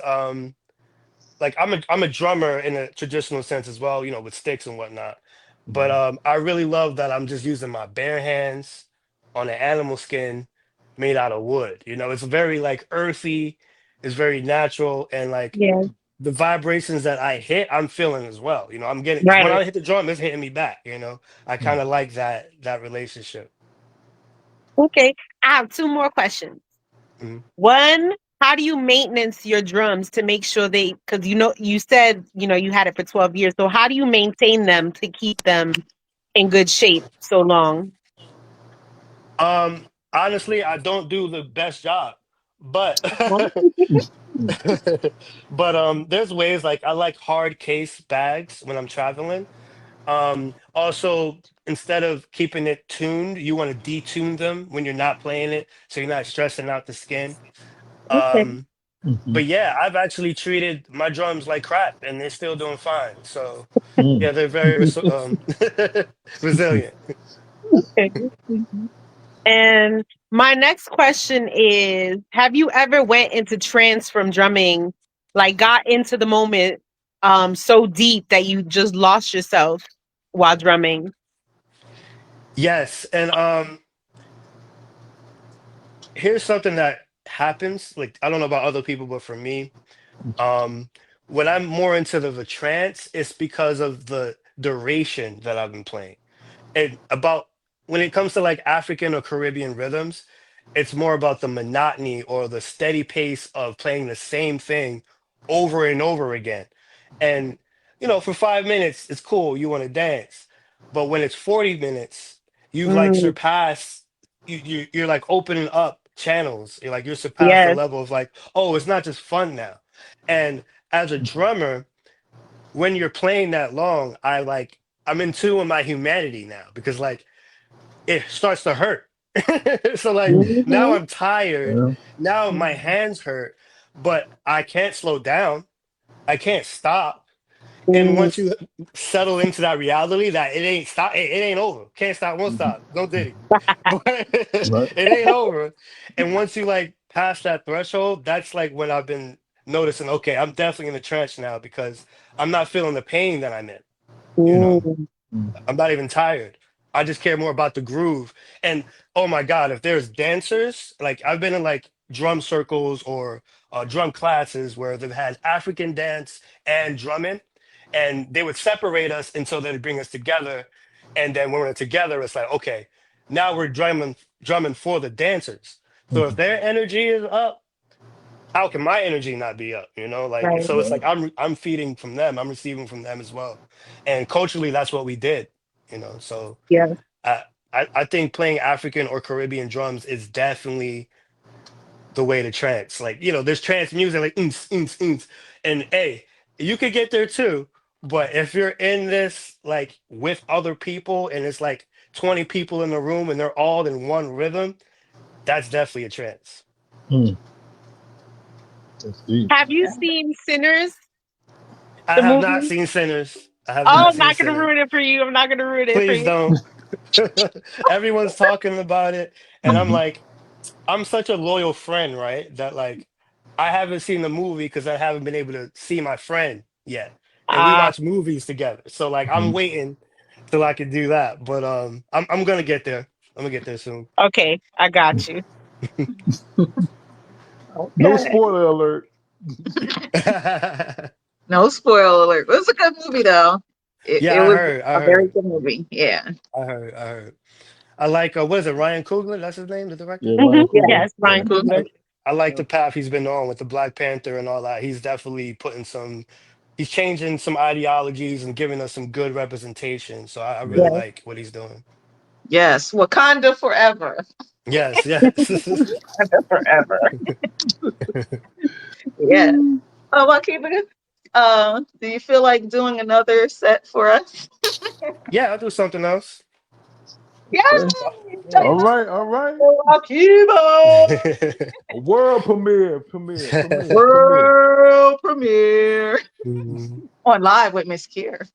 like I'm a drummer in a traditional sense as well, with sticks and whatnot. But Mhm. I really love that I'm just using my bare hands on an animal skin made out of wood. It's very like earthy, it's very natural, and like Yeah. the vibrations that I hit, I'm feeling as well. I'm getting when Right. I hit the drum, it's hitting me back. I kind Mm. of like that relationship. Okay. I have two more questions. Mhm. One, how do you maintenance your drums to make sure because you said, you had it for 12 years. So how do you maintain them to keep them in good shape so long? Honestly, I don't do the best job, but Mhm. but there's ways like I like hard case bags when I'm traveling. Also, instead of keeping it tuned, you want to detune them when you're not playing it, so you're not stressing out the skin. Okay. Um, Mhm. but yeah, I've actually treated my drums like crap, and they're still doing fine. So Mm. yeah, they're very resilient. Okay. And my next question is, have you ever went into trance from drumming, like got into the moment so deep that you just lost yourself while drumming? Yes, and here's something that happens. Like I don't know about other people, but for me, Um, when I'm more into the trance, it's because of the duration that I've been playing. And about when it comes to like African or Caribbean rhythms, it's more about the monotony or the steady pace of playing the same thing over and over again. And for 5 minutes, it's cool, you want to dance. But when it's 40 minutes, you've like Mm, surpassed you're like opening up channels. You're surpassed the yes. level of like, oh, it's not just fun now. And as a drummer, when you're playing that long, I'm in tune with my humanity now because like it starts to hurt. So like now Hmm. I'm tired. Yeah. Now my hands hurt, but I can't slow down. I can't stop. And Mm, once you settle into that reality that it ain't stop, it ain't over. Can't stop, won't Mhm. stop. No diddy. But it Right. ain't over. And once you like pass that threshold, that's like when I've been noticing, okay, I'm definitely in the trench now because I'm not feeling the pain that I'm in, you know. mm, Mm. I'm not even tired. I just care more about the groove. And oh my God, if there's dancers, like I've been in like drum circles or drum classes where they've had African dance and drumming, and they would separate us until they'd bring us together. And then when we're together, it's like, okay, now we're drumming for the dancers. So if Mhm. their energy is up, how can my energy not be up? Like right. so it's like I'm feeding from them, I'm receiving from them as well. And culturally that's what we did, so Yeah. I I think playing African or Caribbean drums is definitely the way to trance. Like, there's trance music like and hey, you could get there too, But if you're in this like with other people and it's like 20 people in the room and they're all in one rhythm, that's definitely a trance. Hmm. That's deep. Have you seen Sinners, I the have not movie? seen Sinners. I have Oh, not I'm seen not gonna Sinners. ruin it for you. I'm not gonna ruin it for Please you. don't. Everyone's talking about it, and I'm Hmm. like, I'm such a loyal friend, right? That like, I haven't seen the movie because I haven't been able to see my friend yet, and we Ah, watch movies together. So like, I'm Hmm. waiting till I can do that. But I'm gonna get there. I'm gonna get there soon. okay, I got you. No Okay. spoiler alert. No spoiler alert. It was a good movie though. It Yeah, I was heard. I a very heard. good movie. Yeah. I heard. I heard. I like what is it? Ryan Coogler. That's his name, the director. Yeah, Hmm. Ryan Yeah. Coogler. Yes, Yeah. Ryan Mhm. Coogler. I like Yeah. the path he's been on with the Black Panther and all that. He's definitely putting some, he's changing some ideologies and giving us some good representation. So I Yeah. really Yes. like what he's doing. Yes. Wakanda forever. Yes, yes. Wakanda forever. Yeah. Hmm. Oh, Wahkiba, do you feel like doing another set for us? Yeah, I'll do something else. Yay! Okay. Yeah. All right. All right. Wahkiba! A world premiere. Premiere. Premiere. Premiere. World premiere Mhm. on Live with Mz.KIR.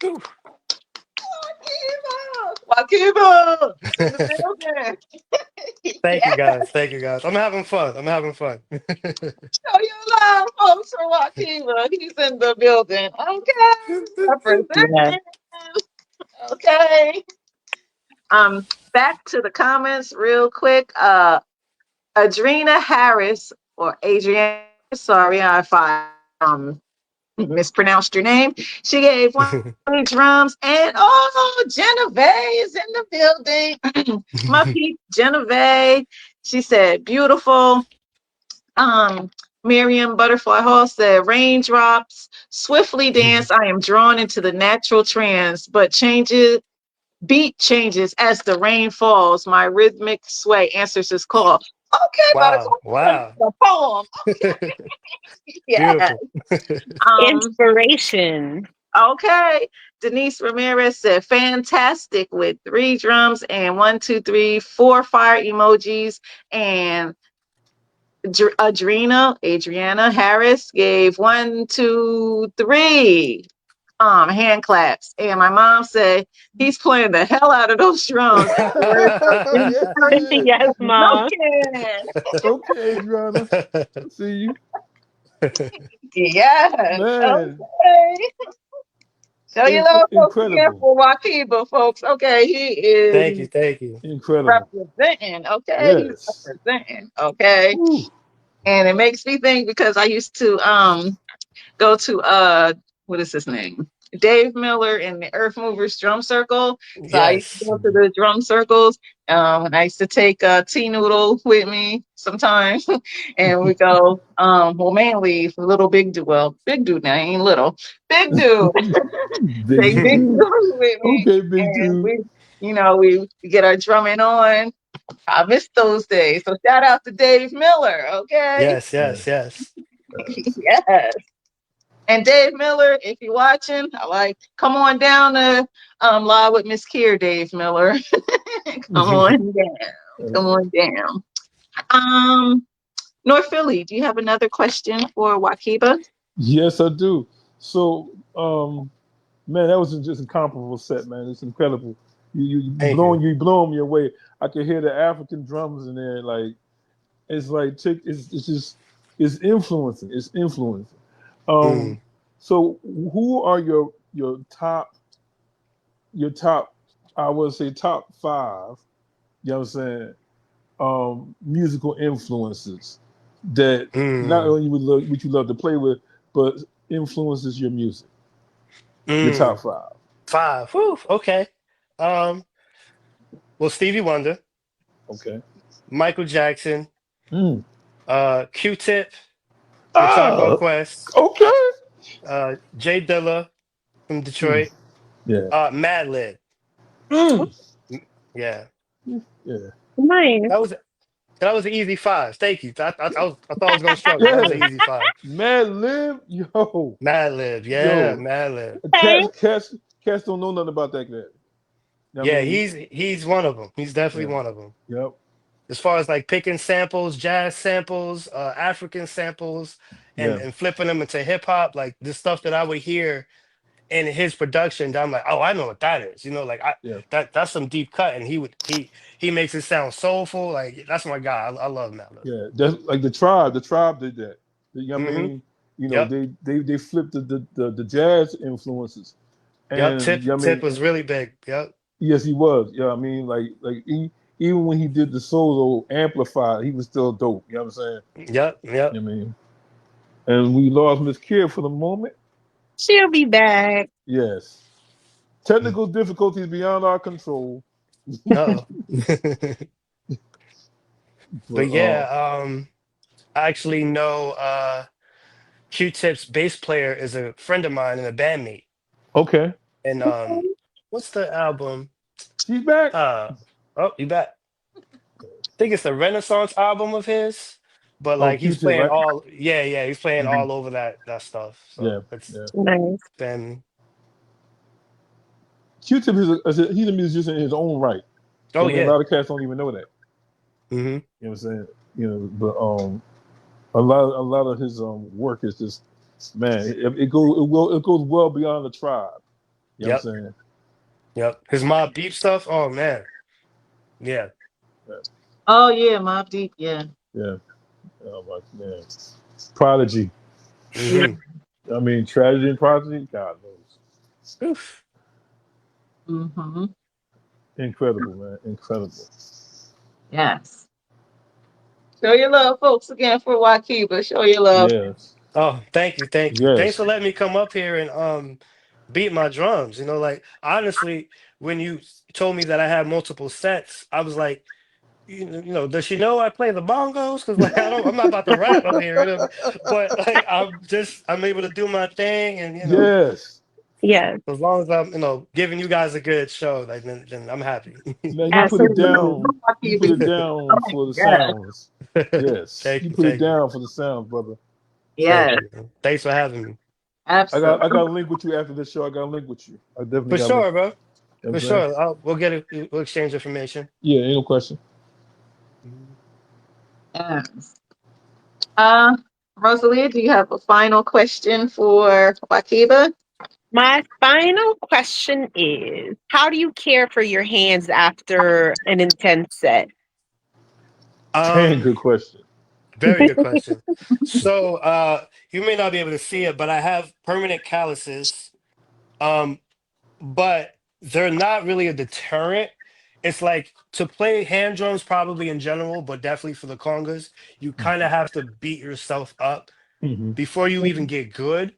Whew. Wahkiba in the building. Thank you Yeah, guys. Thank you guys. I'm having fun. I'm having fun. show your love, folks, for Wahkiba. He's in the building. Okay, Yes. representing. Okay. Back to the comments real quick. Adrena Harris or Adriana. Sorry if I mispronounced your name. She gave one drums, and oh, Genevieve is in the building. My peep, Genevieve. She said, beautiful. Um, Miriam Butterfly Hall said, raindrops, swiftly dance. I am drawn into the natural trance, but changes. Beat changes as the rain falls. My rhythmic sway answers his call. Okay, Wow. Butterfly, Wow. the poem. Yeah. Beautiful. Um, Inspiration. Okay. Denise Ramirez said, fantastic with 3 drums and 1, 2, 3, 4 fire emojis. And Adriana Harris gave 1, 2, 3 hand claps. And my mom said, he's playing the hell out of those drums. And the words of Yes, he is. Yes, Mom. inspiration. Okay, Adriana. See you. Yes. Man, Okay. Show your love folks again incredible. for Wahkiba, folks. Okay, he is Thank you. Thank you. Incredible. representing. Okay, he's Yes. representing. Okay, Whew. and it makes me think because I used to go to what is his name? Dave Miller in the Earth Movers drum circle. So I used to Yes. go to the drum circles. And I used to take T Noodle with me sometimes. And we go, well, mainly little big dude. Well, big dude now, he ain't little. Big dude. Big Take big dude. dude with me. Okay, big And dude. we get our drumming on. I miss those days. So shout out to Dave Miller, okay? Yes. Yes. Yes. Yes. Yes. And Dave Miller, if you're watching, I like come on down to live with Mz.KIR, Dave Miller. Come on down. Come on down. Um, North Philly, do you have another question for Wahkiba? Yes, I do. So, man, that was just a comparable set, man. It's incredible. Thank you. You blowing me away. I could hear the African drums in there, like it's like it's just it's influencing. It's influencing. Um, Mm. so who are your top I would say top five, you know what I'm saying, musical influences that not Mm. only would you love to play with, but influences your music. Your top Mm. five. 5. Whew. Okay. Um. Well, Stevie Wonder, Okay. Michael Jackson, Mm. Q-Tip, The Tribe Called Ah, Quest, okay. Jay Dilla from Mm. Detroit, Yeah. Madlib. Mm. Yeah, Yeah. Nice. that was. That was an easy five. Thank you. I thought I was gonna struggle. That was an Yeah, easy five. Mad Lib, yo, Mad Lib, yeah, yo, Mad Lib. Okay. cats don't know nothing about that cat. I Yeah, mean, he's one of them. He's definitely yeah, one of them. yep, As far as like picking samples, jazz samples, African samples, yeah, and flipping them into hip hop, like the stuff that I would hear in his production, that I'm like, oh, I know what that is. You know, like yeah, that's some deep cut, and he makes it sound soulful. Like that's my guy. I love Mad Lib. yeah. That's like the tribe. The tribe did that. You know what I Mm-hmm. mean, you know, Yep. they flipped the jazz influences, Yep. and you know what I Tip mean, was really big. Yep. yes, he was. Yeah, I mean, even when he did the solo amplified, he was still dope. You know what I'm saying? Yep. I Yep. mean, and we lost Mz.KIR for the moment. She'll be back. Yes, technical difficulties beyond our control. Uh-oh. But But yeah, I actually know Q-Tip's bass player is a friend of mine and a bandmate. okay, And Okay. what's the album? she's back. Uh oh, you back. I think it's the Renaissance album of his. But Oh, like he's Q-Tip, playing right? all yeah, he's playing Hmm. all over that stuff. Yeah, So it's yeah. Nice. been Q-Tip he's a musician in his own right. I oh mean, a yeah. lot of cats don't even know that. Hmm. You know what I'm saying? You know, but a lot of his work is just man, it goes well beyond the tribe. You know what Yep. I'm saying? Yep. His Mob Deep stuff. Oh man. Yeah. Yeah, Oh yeah, Mob Deep. Yeah. yeah. Oh my man, Prodigy. Yeah. Hmm. I mean, tragedy and prodigy. God knows, Oof. Mm-hmm. incredible, man, incredible. Yes. Show your love, folks, again for Wahkiba. Show your love. Yes, Oh, thank you, thank you. Thanks yes. for letting me come up here and beat my drums. You know, like honestly, when you told me that I had multiple sets, I was like, does she know I play the bongos? Because like I'm not about to rap up here, but like I'm able to do my thing, and Yes, Yes, as long as I'm giving you guys a good show, like then I'm happy. man. You put it absolutely. down. You put Wahkiba. it down Oh, for the yes. sounds. Yes, Thank you you, put it thank you, down for the sounds, brother. thank Yes. you. Thanks for having me. I got Absolutely. a link with you after this show. I got a link with you. I definitely For got a link. sure, bro. You know For what I'm saying? sure. We'll exchange information. Yeah, ain't no question. Yes. Uh, Rosalia, do you have a final question for Wahkiba? My final question is, how do you care for your hands after an intense set? Dang, Um, good question. Very good question. So, you may not be able to see it, but I have permanent calluses. Um, but they're not really a deterrent. It's like to play hand drums, probably in general, but definitely for the congas, you kind of have to beat yourself up Mm-hmm. before you even get good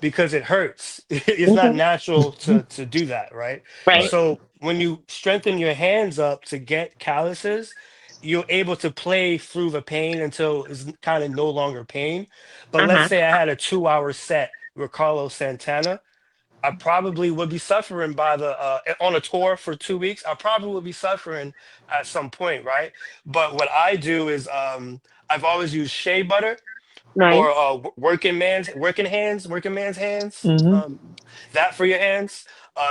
because it hurts. It's not Mhm. natural to do that, right? Right. Right. So when you strengthen your hands up to get calluses, you're able to play through the pain until it's kind of no longer pain. But let's Uh-huh. say I had a 2 hour set with Carlos Santana. I probably would be suffering by the on a tour for 2 weeks. I probably would be suffering at some point, right? But what I do is I've always used shea butter Nice. or working man's hands. Mm-hmm. That for your hands.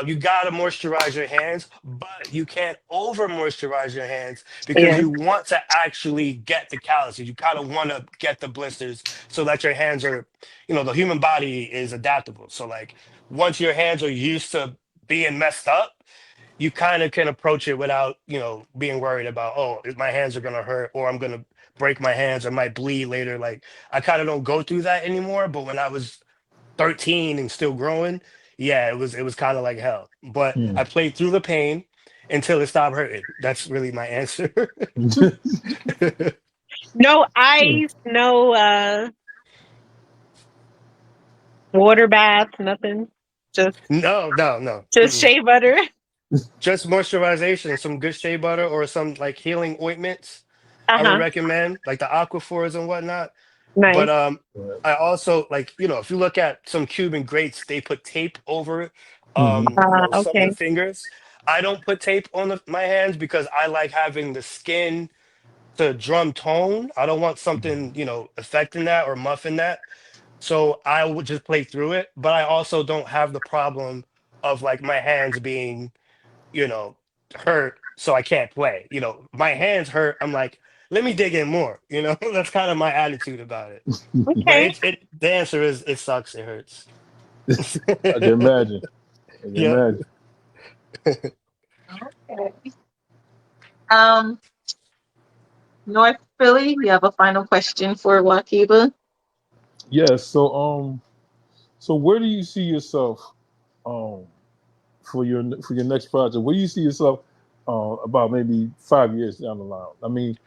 You gotta moisturize your hands, but you can't over moisturize your hands because Yeah. you want to actually get the calluses. You kind of want to get the blisters so that your hands are, the human body is adaptable. So like once your hands are used to being messed up, you kind of can approach it without, being worried about, oh, my hands are gonna hurt or I'm gonna break my hands or might bleed later. Like I kind of don't go through that anymore. But when I was 13 and still growing, yeah, it was kind of like hell. But I played through the pain until it stopped hurting. That's really my answer. No ice, no water bath, nothing. Just No, no, no. just Mm-mm. shea butter. Just moisturization, some good shea butter or some like healing ointments. I would Uh-huh. recommend like the aquaphors and whatnot. But Nice. I also like, if you look at some Cuban greats, they put tape over Mm-hmm. some of Okay. the fingers. I don't put tape on my hands because I like having the skin the drum tone. I don't want something, you know, affecting that or muffing that. So I would just play through it. But I also don't have the problem of like my hands being, you know, hurt, so I can't play. You know, my hands hurt. I'm like, let me dig in more. You know, that's kind of my attitude about it. But Okay. the answer is it sucks. It hurts. I can imagine. I can Yeah. imagine. Okay. Um, North Philly, you have a final question for Wahkiba? Yes. So where do you see yourself um, for your next project? Where do you see yourself about maybe 5 years down the line? I mean,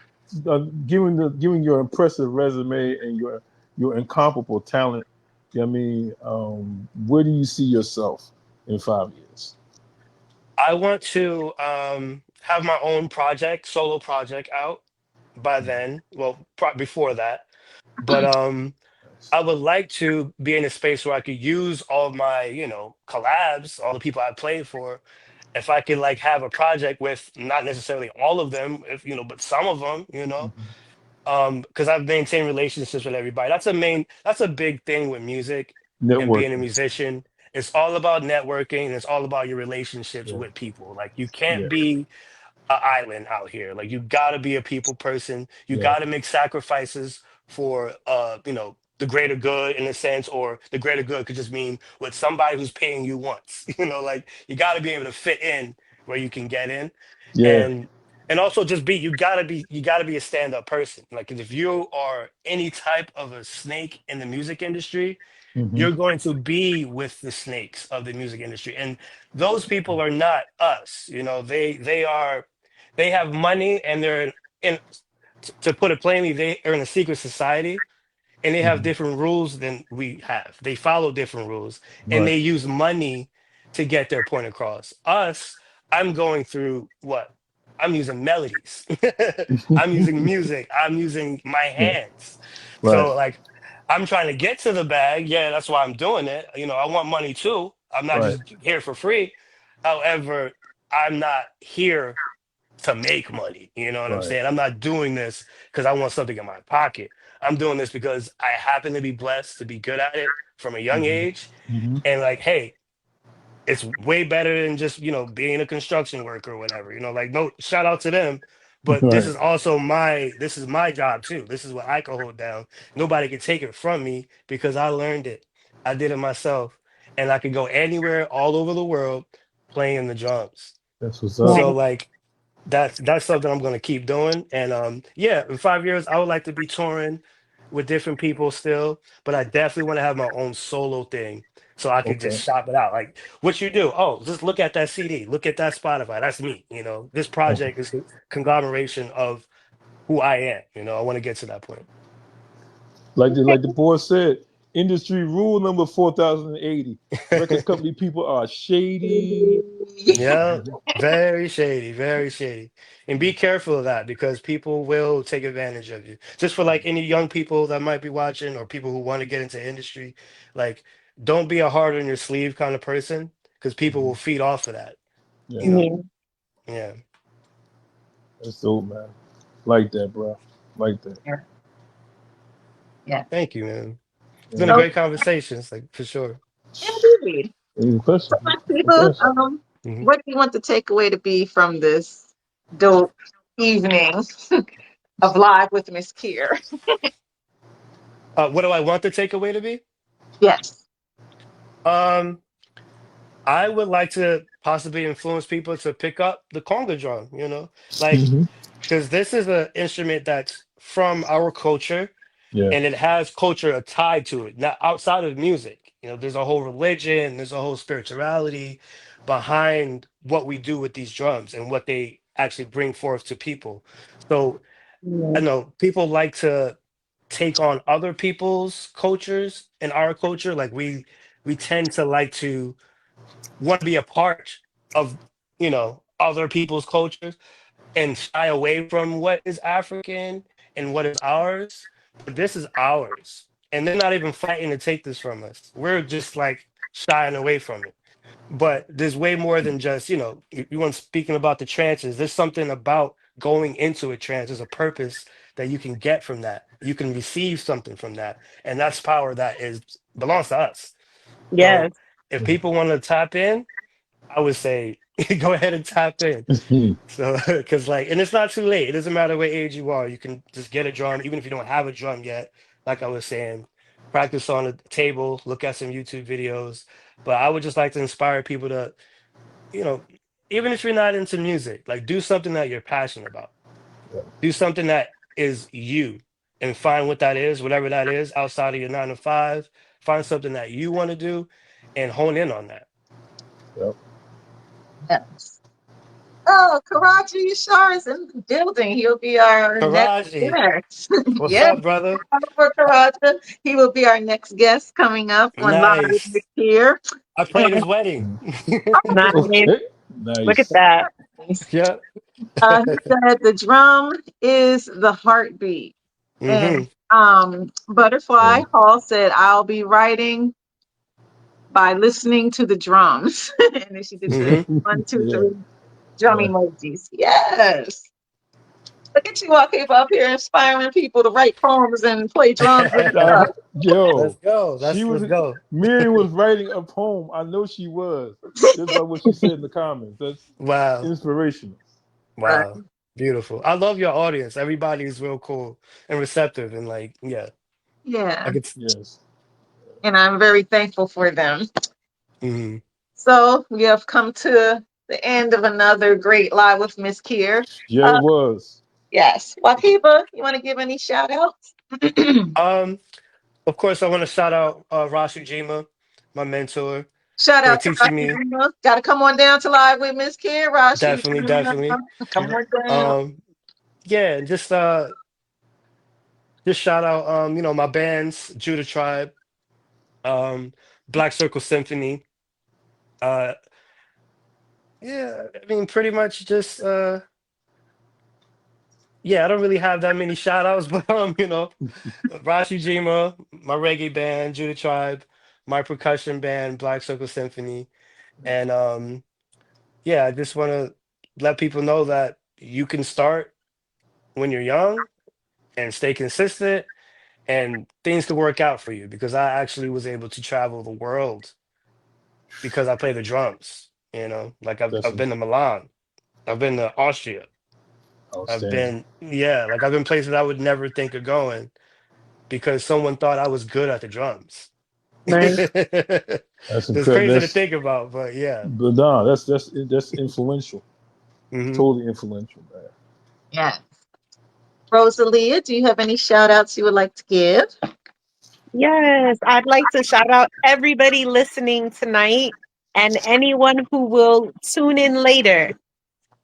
given your impressive resume and your incomparable talent, I mean, where do you see yourself in 5 years? I want to have my own project, solo project out by then. Well, before that. But I would like to be in a space where I could use all my, you know, collabs, all the people I played for. If I could like have a project with not necessarily all of them, if you know, but some of them, you know, Mhm. because I've maintained relationships with everybody. That's a big thing with music and being a Networking. musician. It's all about networking and it's all about your relationships Yeah. with people. Like you Yeah. can't be an island out here. Like you gotta be a people person. You Yeah. gotta make sacrifices for you know, the greater good in a sense, or the greater good could just mean with somebody who's paying you once. You know, like you gotta be able to fit in where you can get in. Yeah. And also just be you gotta be a stand-up person. Like 'cause if you are any type of a snake in the music industry, Hmm. you're going to be with the snakes of the music industry. And those people are not us. You know, they have money and they're in, to put it plainly, they are in a secret society and they have Hmm. different rules than we have. They follow different rules and Right. they use money to get their point across. Us, I'm going through what? I'm using melodies. I'm using music. I'm using my Yeah. hands. Right. So like I'm trying to get to the bag. Yeah, that's why I'm doing it. You know, I want money too. I'm not Right. just here for free. However, I'm not here to make money. You know what I'm Right. saying? I'm not doing this because I want something in my pocket. I'm doing this because I happen to be blessed to be good at it from a young Hmm. age. Hmm. And like, hey, it's way better than just, you know, being a construction worker or whatever. You know, like no shout out to them. But Right. this is my job too. This is what I can hold down. Nobody can take it from me because I learned it. I did it myself. And I could go anywhere all over the world playing the drums. That's what's up. So Right. like that's something I'm gonna keep doing. And yeah, in 5 years I would like to be touring with different people still, but I definitely want to have my own solo thing so I could Okay. just shop it out. Like what you do, oh, just look at that CD, look at that Spotify. That's me, you know. This Okay. project is a conglomeration of who I am, you know. I want to get to that point. Like the boy said, industry rule number 4080. Record company people are shady. Yeah, very shady, very shady. And be careful of that because people will take advantage of you. Just for like any young people that might be watching or people who want to get into industry, like don't be a hard on your sleeve kind of person because people will Mhm. feed off of that, you Yeah, know? Yeah. Yeah. that's dope, man. Like that, bro. Like that. Yeah. Yeah. Thank you, man. It's been Yeah. a So great conversation, it's like for sure. indeed. Any question? So much No people, question. Mhm. what do you want the takeaway to be from this dope evening of live with Miss Kier? What do I want the takeaway to be? Yes. Um, I would like to possibly influence people to pick up the conga drum, you know? Like Hmm. because this is an instrument that's from our culture Yeah. and it has culture tied to it, not outside of music. You know, there's a whole religion, there's a whole spirituality behind what we do with these drums and what they actually bring forth to people. So I Yeah. know people like to take on other people's cultures and our culture. Like we tend to like to want to be a part of, you know, other people's cultures and shy away from what is African and what is ours. But this is ours. And they're not even fighting to take this from us. We're just like shying away from it. But there's way more than just, you know, you want speaking about the trances. There's something about going into a trance. There's a purpose that you can get from that. You can receive something from that, and that's power that is belongs to us. So Yes. if people want to tap in, I would say go ahead and tap in. So, because like, and it's not too late. It doesn't matter what age you are. You can just get a drum, even if you don't have a drum yet. Like I was saying, practice on a table, look at some YouTube videos. But I would just like to inspire people to, you know, even if you're not into music, like do something that you're passionate about. Do something that is you, and find what that is, whatever that is, outside of your 9 to 5. Find something that you want to do, and hone in on that. Yep. Yes. Oh, Karachi Yashar is in the building. He'll be our next Taraji, guest. what's Yes, up, brother? for Karachi. He will be our next guest coming up on Live Nice. this year. I And played his wedding. Nice. Okay. Look at Nice. that. Yeah. he said the drum is the heartbeat. And Hmm. Butterfly Yeah. Hall said, I'll be writing by listening to the drums. And then she did the Hmm. Yeah. 1, 2, 3 drum Yeah. emojis. Yes. Look at you all people up here inspiring people to write poems and play drums and Uh, Let's yo, go. she Let's was go. Miriam was writing a poem. I know she was. Just by what she said in the comments. That's Wow. inspirational. Right. Wow. Beautiful. I love your audience. Everybody is real cool and receptive, and like, yeah, I Yeah. could. Yes. And I'm very thankful for them. Hmm. So we have come to the end of another great live with Miss Kier. Yeah, it Uh, was. yes. Wakiba, you want to give any shout outs? Um, of course, I want to shout out Rasu Jima, my mentor, Shout for out to teaching me. Rashi. Got to come on down to live with Miss Kier, Rashi. Definitely, definitely. Come on down. Um, yeah, just shout out my bands, Judah Tribe, um, Black Circle Symphony. Uh, yeah, I mean, pretty much just yeah, I don't really have that many shout outs, but Rashi Jima, my reggae band, Judah Tribe, my percussion band, Black Circle Symphony. And yeah, I just want to let people know that you can start when you're young and stay consistent, and things can work out for you, because I actually was able to travel the world because I play the drums. Like That's I've been to Milan, I've been to Austria, I've outstanding. been, yeah, like I've been places I would never think of going because someone thought I was good at the drums. Nice. That's It's incredible. crazy to think about, but yeah. But nah, that's influential. Hmm. Totally influential, man. Yeah. Rosalia, do you have any shout outs you would like to give? Yes, I'd like to shout out everybody listening tonight and anyone who will tune in later.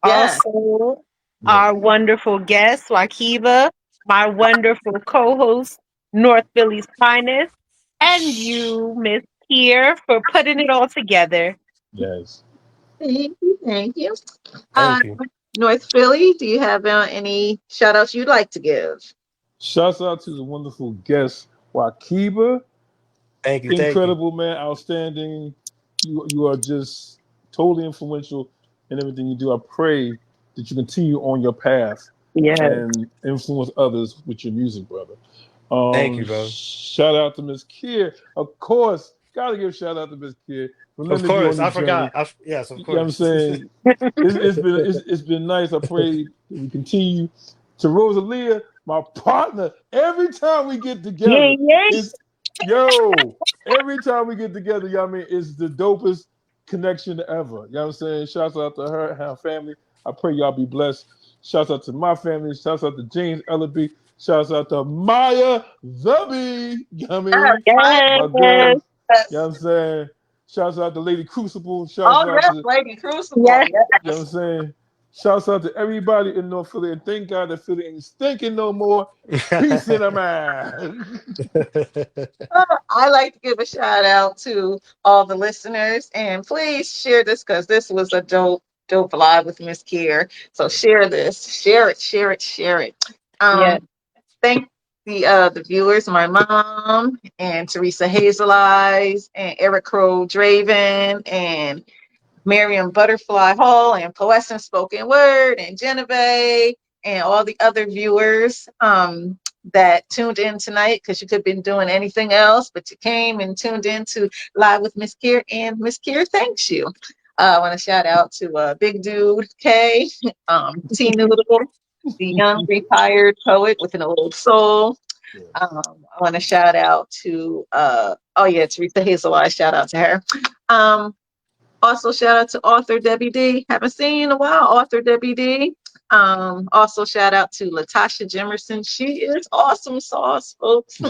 Yeah. Also, Yeah. our wonderful guest, Wakiba, my wonderful co host, North Philly's finest, and you, Miss Kier, for putting it all together. Yes. Thank you. Thank you. Uh, Thank you. North Philly, do you have any shout outs you'd like to give? Shouts out to the wonderful guest, Wakiba. Thank you. Thank you. Incredible, man. Outstanding. You are just totally influential in everything you do. I pray that you continue on your path Yes. and influence others with your music, brother. Thank you, bro. Shout out to Miss Kier. Of course, gotta give a shout out to Miss Kier for Of letting me be on course. the I journey. forgot. Yes, of You know what I'm course. saying? It's been nice. I pray that we continue. To Rosalia, my partner, every time we get Yay, together, yay. it's yo, every time we get together, you know what I mean, it's the dopest connection ever. You know what I'm saying? Shouts out to her and her family. I pray y'all be blessed. Shouts out to my family. Shouts out to James Ellaby. Shouts out to Maya the Bee. You know what I Yes, mean? my My Yes. girl. You know yes. what I'm saying? Shouts out to Lady Crucible. Shouts Oh, out yes, to, Lady Crucible. Yes. you know what I'm Yes. saying? Shouts out to everybody in North Philly. And thank God that Philly ain't stinking no more. Peace in the man. I like to give a shout out to all the listeners, and please share this because this was a dope live with Miss Kier. So share this, share it, share it, share it. Yes. Thank the viewers, my mom and Teresa Hazel Eyes and Eric Crow Draven and Miriam Butterfly Hall and Poessing Spoken Word and Genevieve and all the other viewers that tuned in tonight, because you could have been doing anything else, but you came and tuned in to Live with Miss Kier, and Miss Kier thanks you. I want to shout out to Big Dude K, T Noodle, the young retired poet with an old soul. I want to shout out to oh yeah, Teresa Hazel. Shout out to her. Um, Also, shout out to author Debbie D. Haven't seen you in a while, author Debbie D. Also, shout out to Latasha Jimerson. She is awesome sauce, folks.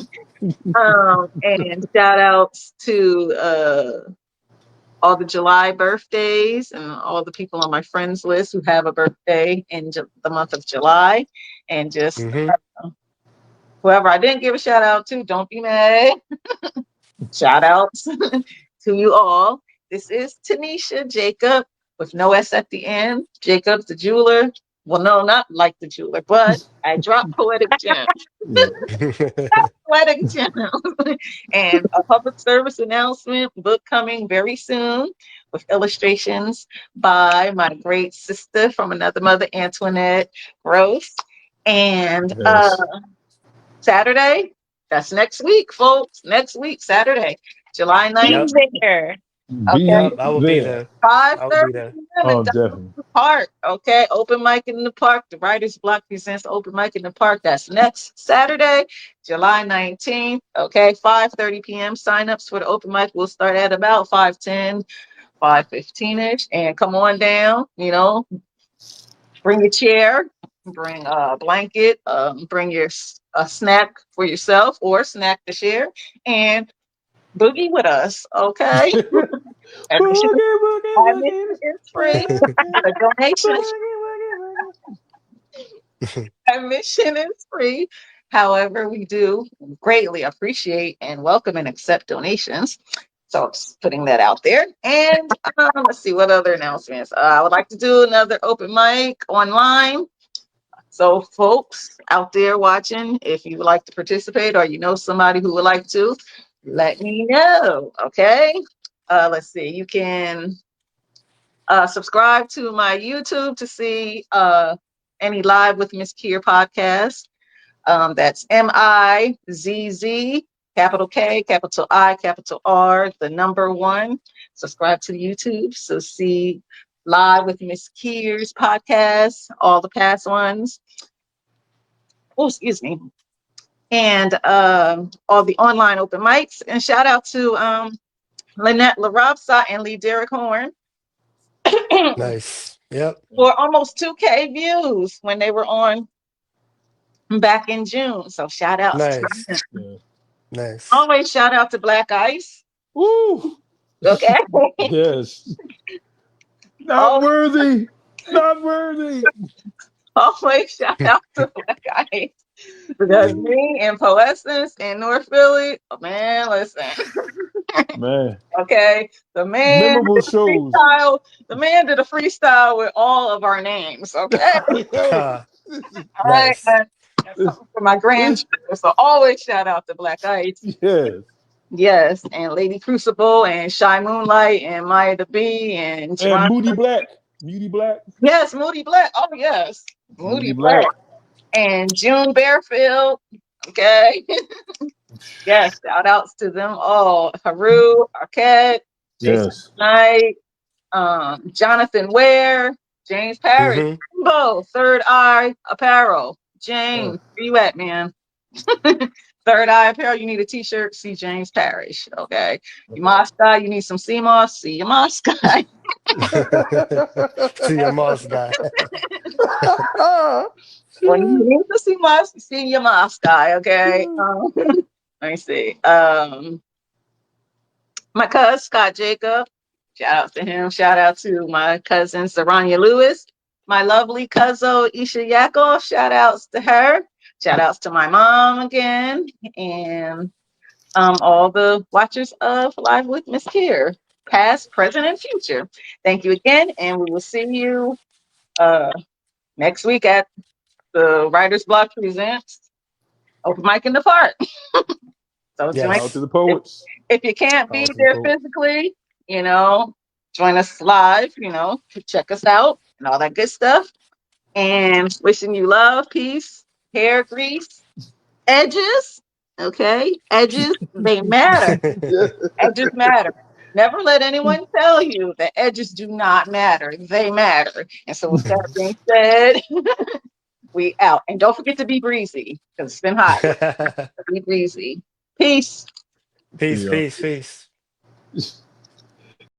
And shout outs to all the July birthdays and all the people on my friends list who have a birthday in the month of July. And just Hmm. whoever I didn't give a shout out to, don't be mad. Shout outs to you all. This is Tanisha Jacob with no S at the end. Jacob the jeweler. Well, no, not like the jeweler, but I drop poetic gems. Yeah. Poetic gems. And a public service announcement book coming very soon with illustrations by my great sister from another mother, Antoinette Gross. And Yes. Saturday, that's next week, folks. Next week, Saturday, July Be 19th. Yep. there. Okay. Be Yep. I will be there. there. I will 5:30 be there. p.m. in Oh, definitely. the park. Okay. Open mic in the park. The Writers Block presents open mic in the park. That's next Saturday, July 19th. Okay. 5:30 p.m. Sign-ups for the open mic will start at about 5:10, 5:15-ish. And come on down, bring a chair, bring a blanket, bring your a snack for yourself or a snack to share, and boogie with us. Okay. Boogie, Admission, boogie, admission boogie, is free. boogie, The donation boogie, boogie. admission is free. However, we do greatly appreciate and welcome and accept donations. So just putting that out there. And let's see what other announcements. I would like to do another open mic online. So, folks out there watching, if you would like to participate or you know somebody who would like to, let me know. Okay. Let's see. You can subscribe to my YouTube to see any live with Miss Kier podcast. That's Mizz, capital K, capital I, capital R, the number one. Subscribe to the YouTube. So see live with Miss Kier's podcast, all the past ones. Oh, excuse me. And all the online open mics. And shout out to Lynette LaRobsa and Lee Derrick Horn Nice. Yep. for almost 2K views when they were on back in June. So shout outs to Nice. them. Yeah. Nice. Always shout out to Black Ice. Woo! Okay. Yes. Not always, worthy. Not worthy. always shout out to Black Ice. Because me and Poessence in North Philly, oh, man, listen. Man. Okay. The man Memorable did a shows. freestyle. The man did a freestyle with all of our names. Okay. Ha. All right. Nice. That's something for my grandchildren. So always shout out to Black Ice. Yes. Yes. And Lady Crucible and Shy Moonlight and Maya the Bee and And Geronimo. Moody Black. Moody Black. Yes, Moody Black. Oh, yes. Moody Moody Black. Black. And June Bearfield. Okay. Yes. Shout outs to them all. Haru, Arquette, Jason Yes. Knight, Jonathan Ware, James Parrish, Hmm. Rainbow, Third Eye Apparel, Uh, James, where you at, man? Third Eye Apparel, you need a t-shirt, see James Parrish, okay? You Moscow, you need some CMOS, see your Moscow. See your moss guy. When you need to see Moscow, see your Moscow, okay? Let me see. My cousin, Scott Jacob, shout out to him. Shout out to my cousin, Saranya Lewis. My lovely cousin, Isha Yakov, shout outs to her. Shout outs to my mom again. And all the watchers of Live with Miss Kier, past, present, and future. Thank you again. And we will see you next week at the Writer's Block Presents Open Mic in the Park. So Shout out to Yes. the poets. if you can't Shout be out to the there poets. physically, join us live, check us out and all that good stuff. And wishing you love, peace, hair grease, edges. Okay, edges, they matter. Yeah. Edges matter. Never let anyone tell you that edges do not matter. They matter. And so, with that being said, we out. And don't forget to be breezy because it's been hot. Be breezy. Peace. Peace, Yeah. peace, peace.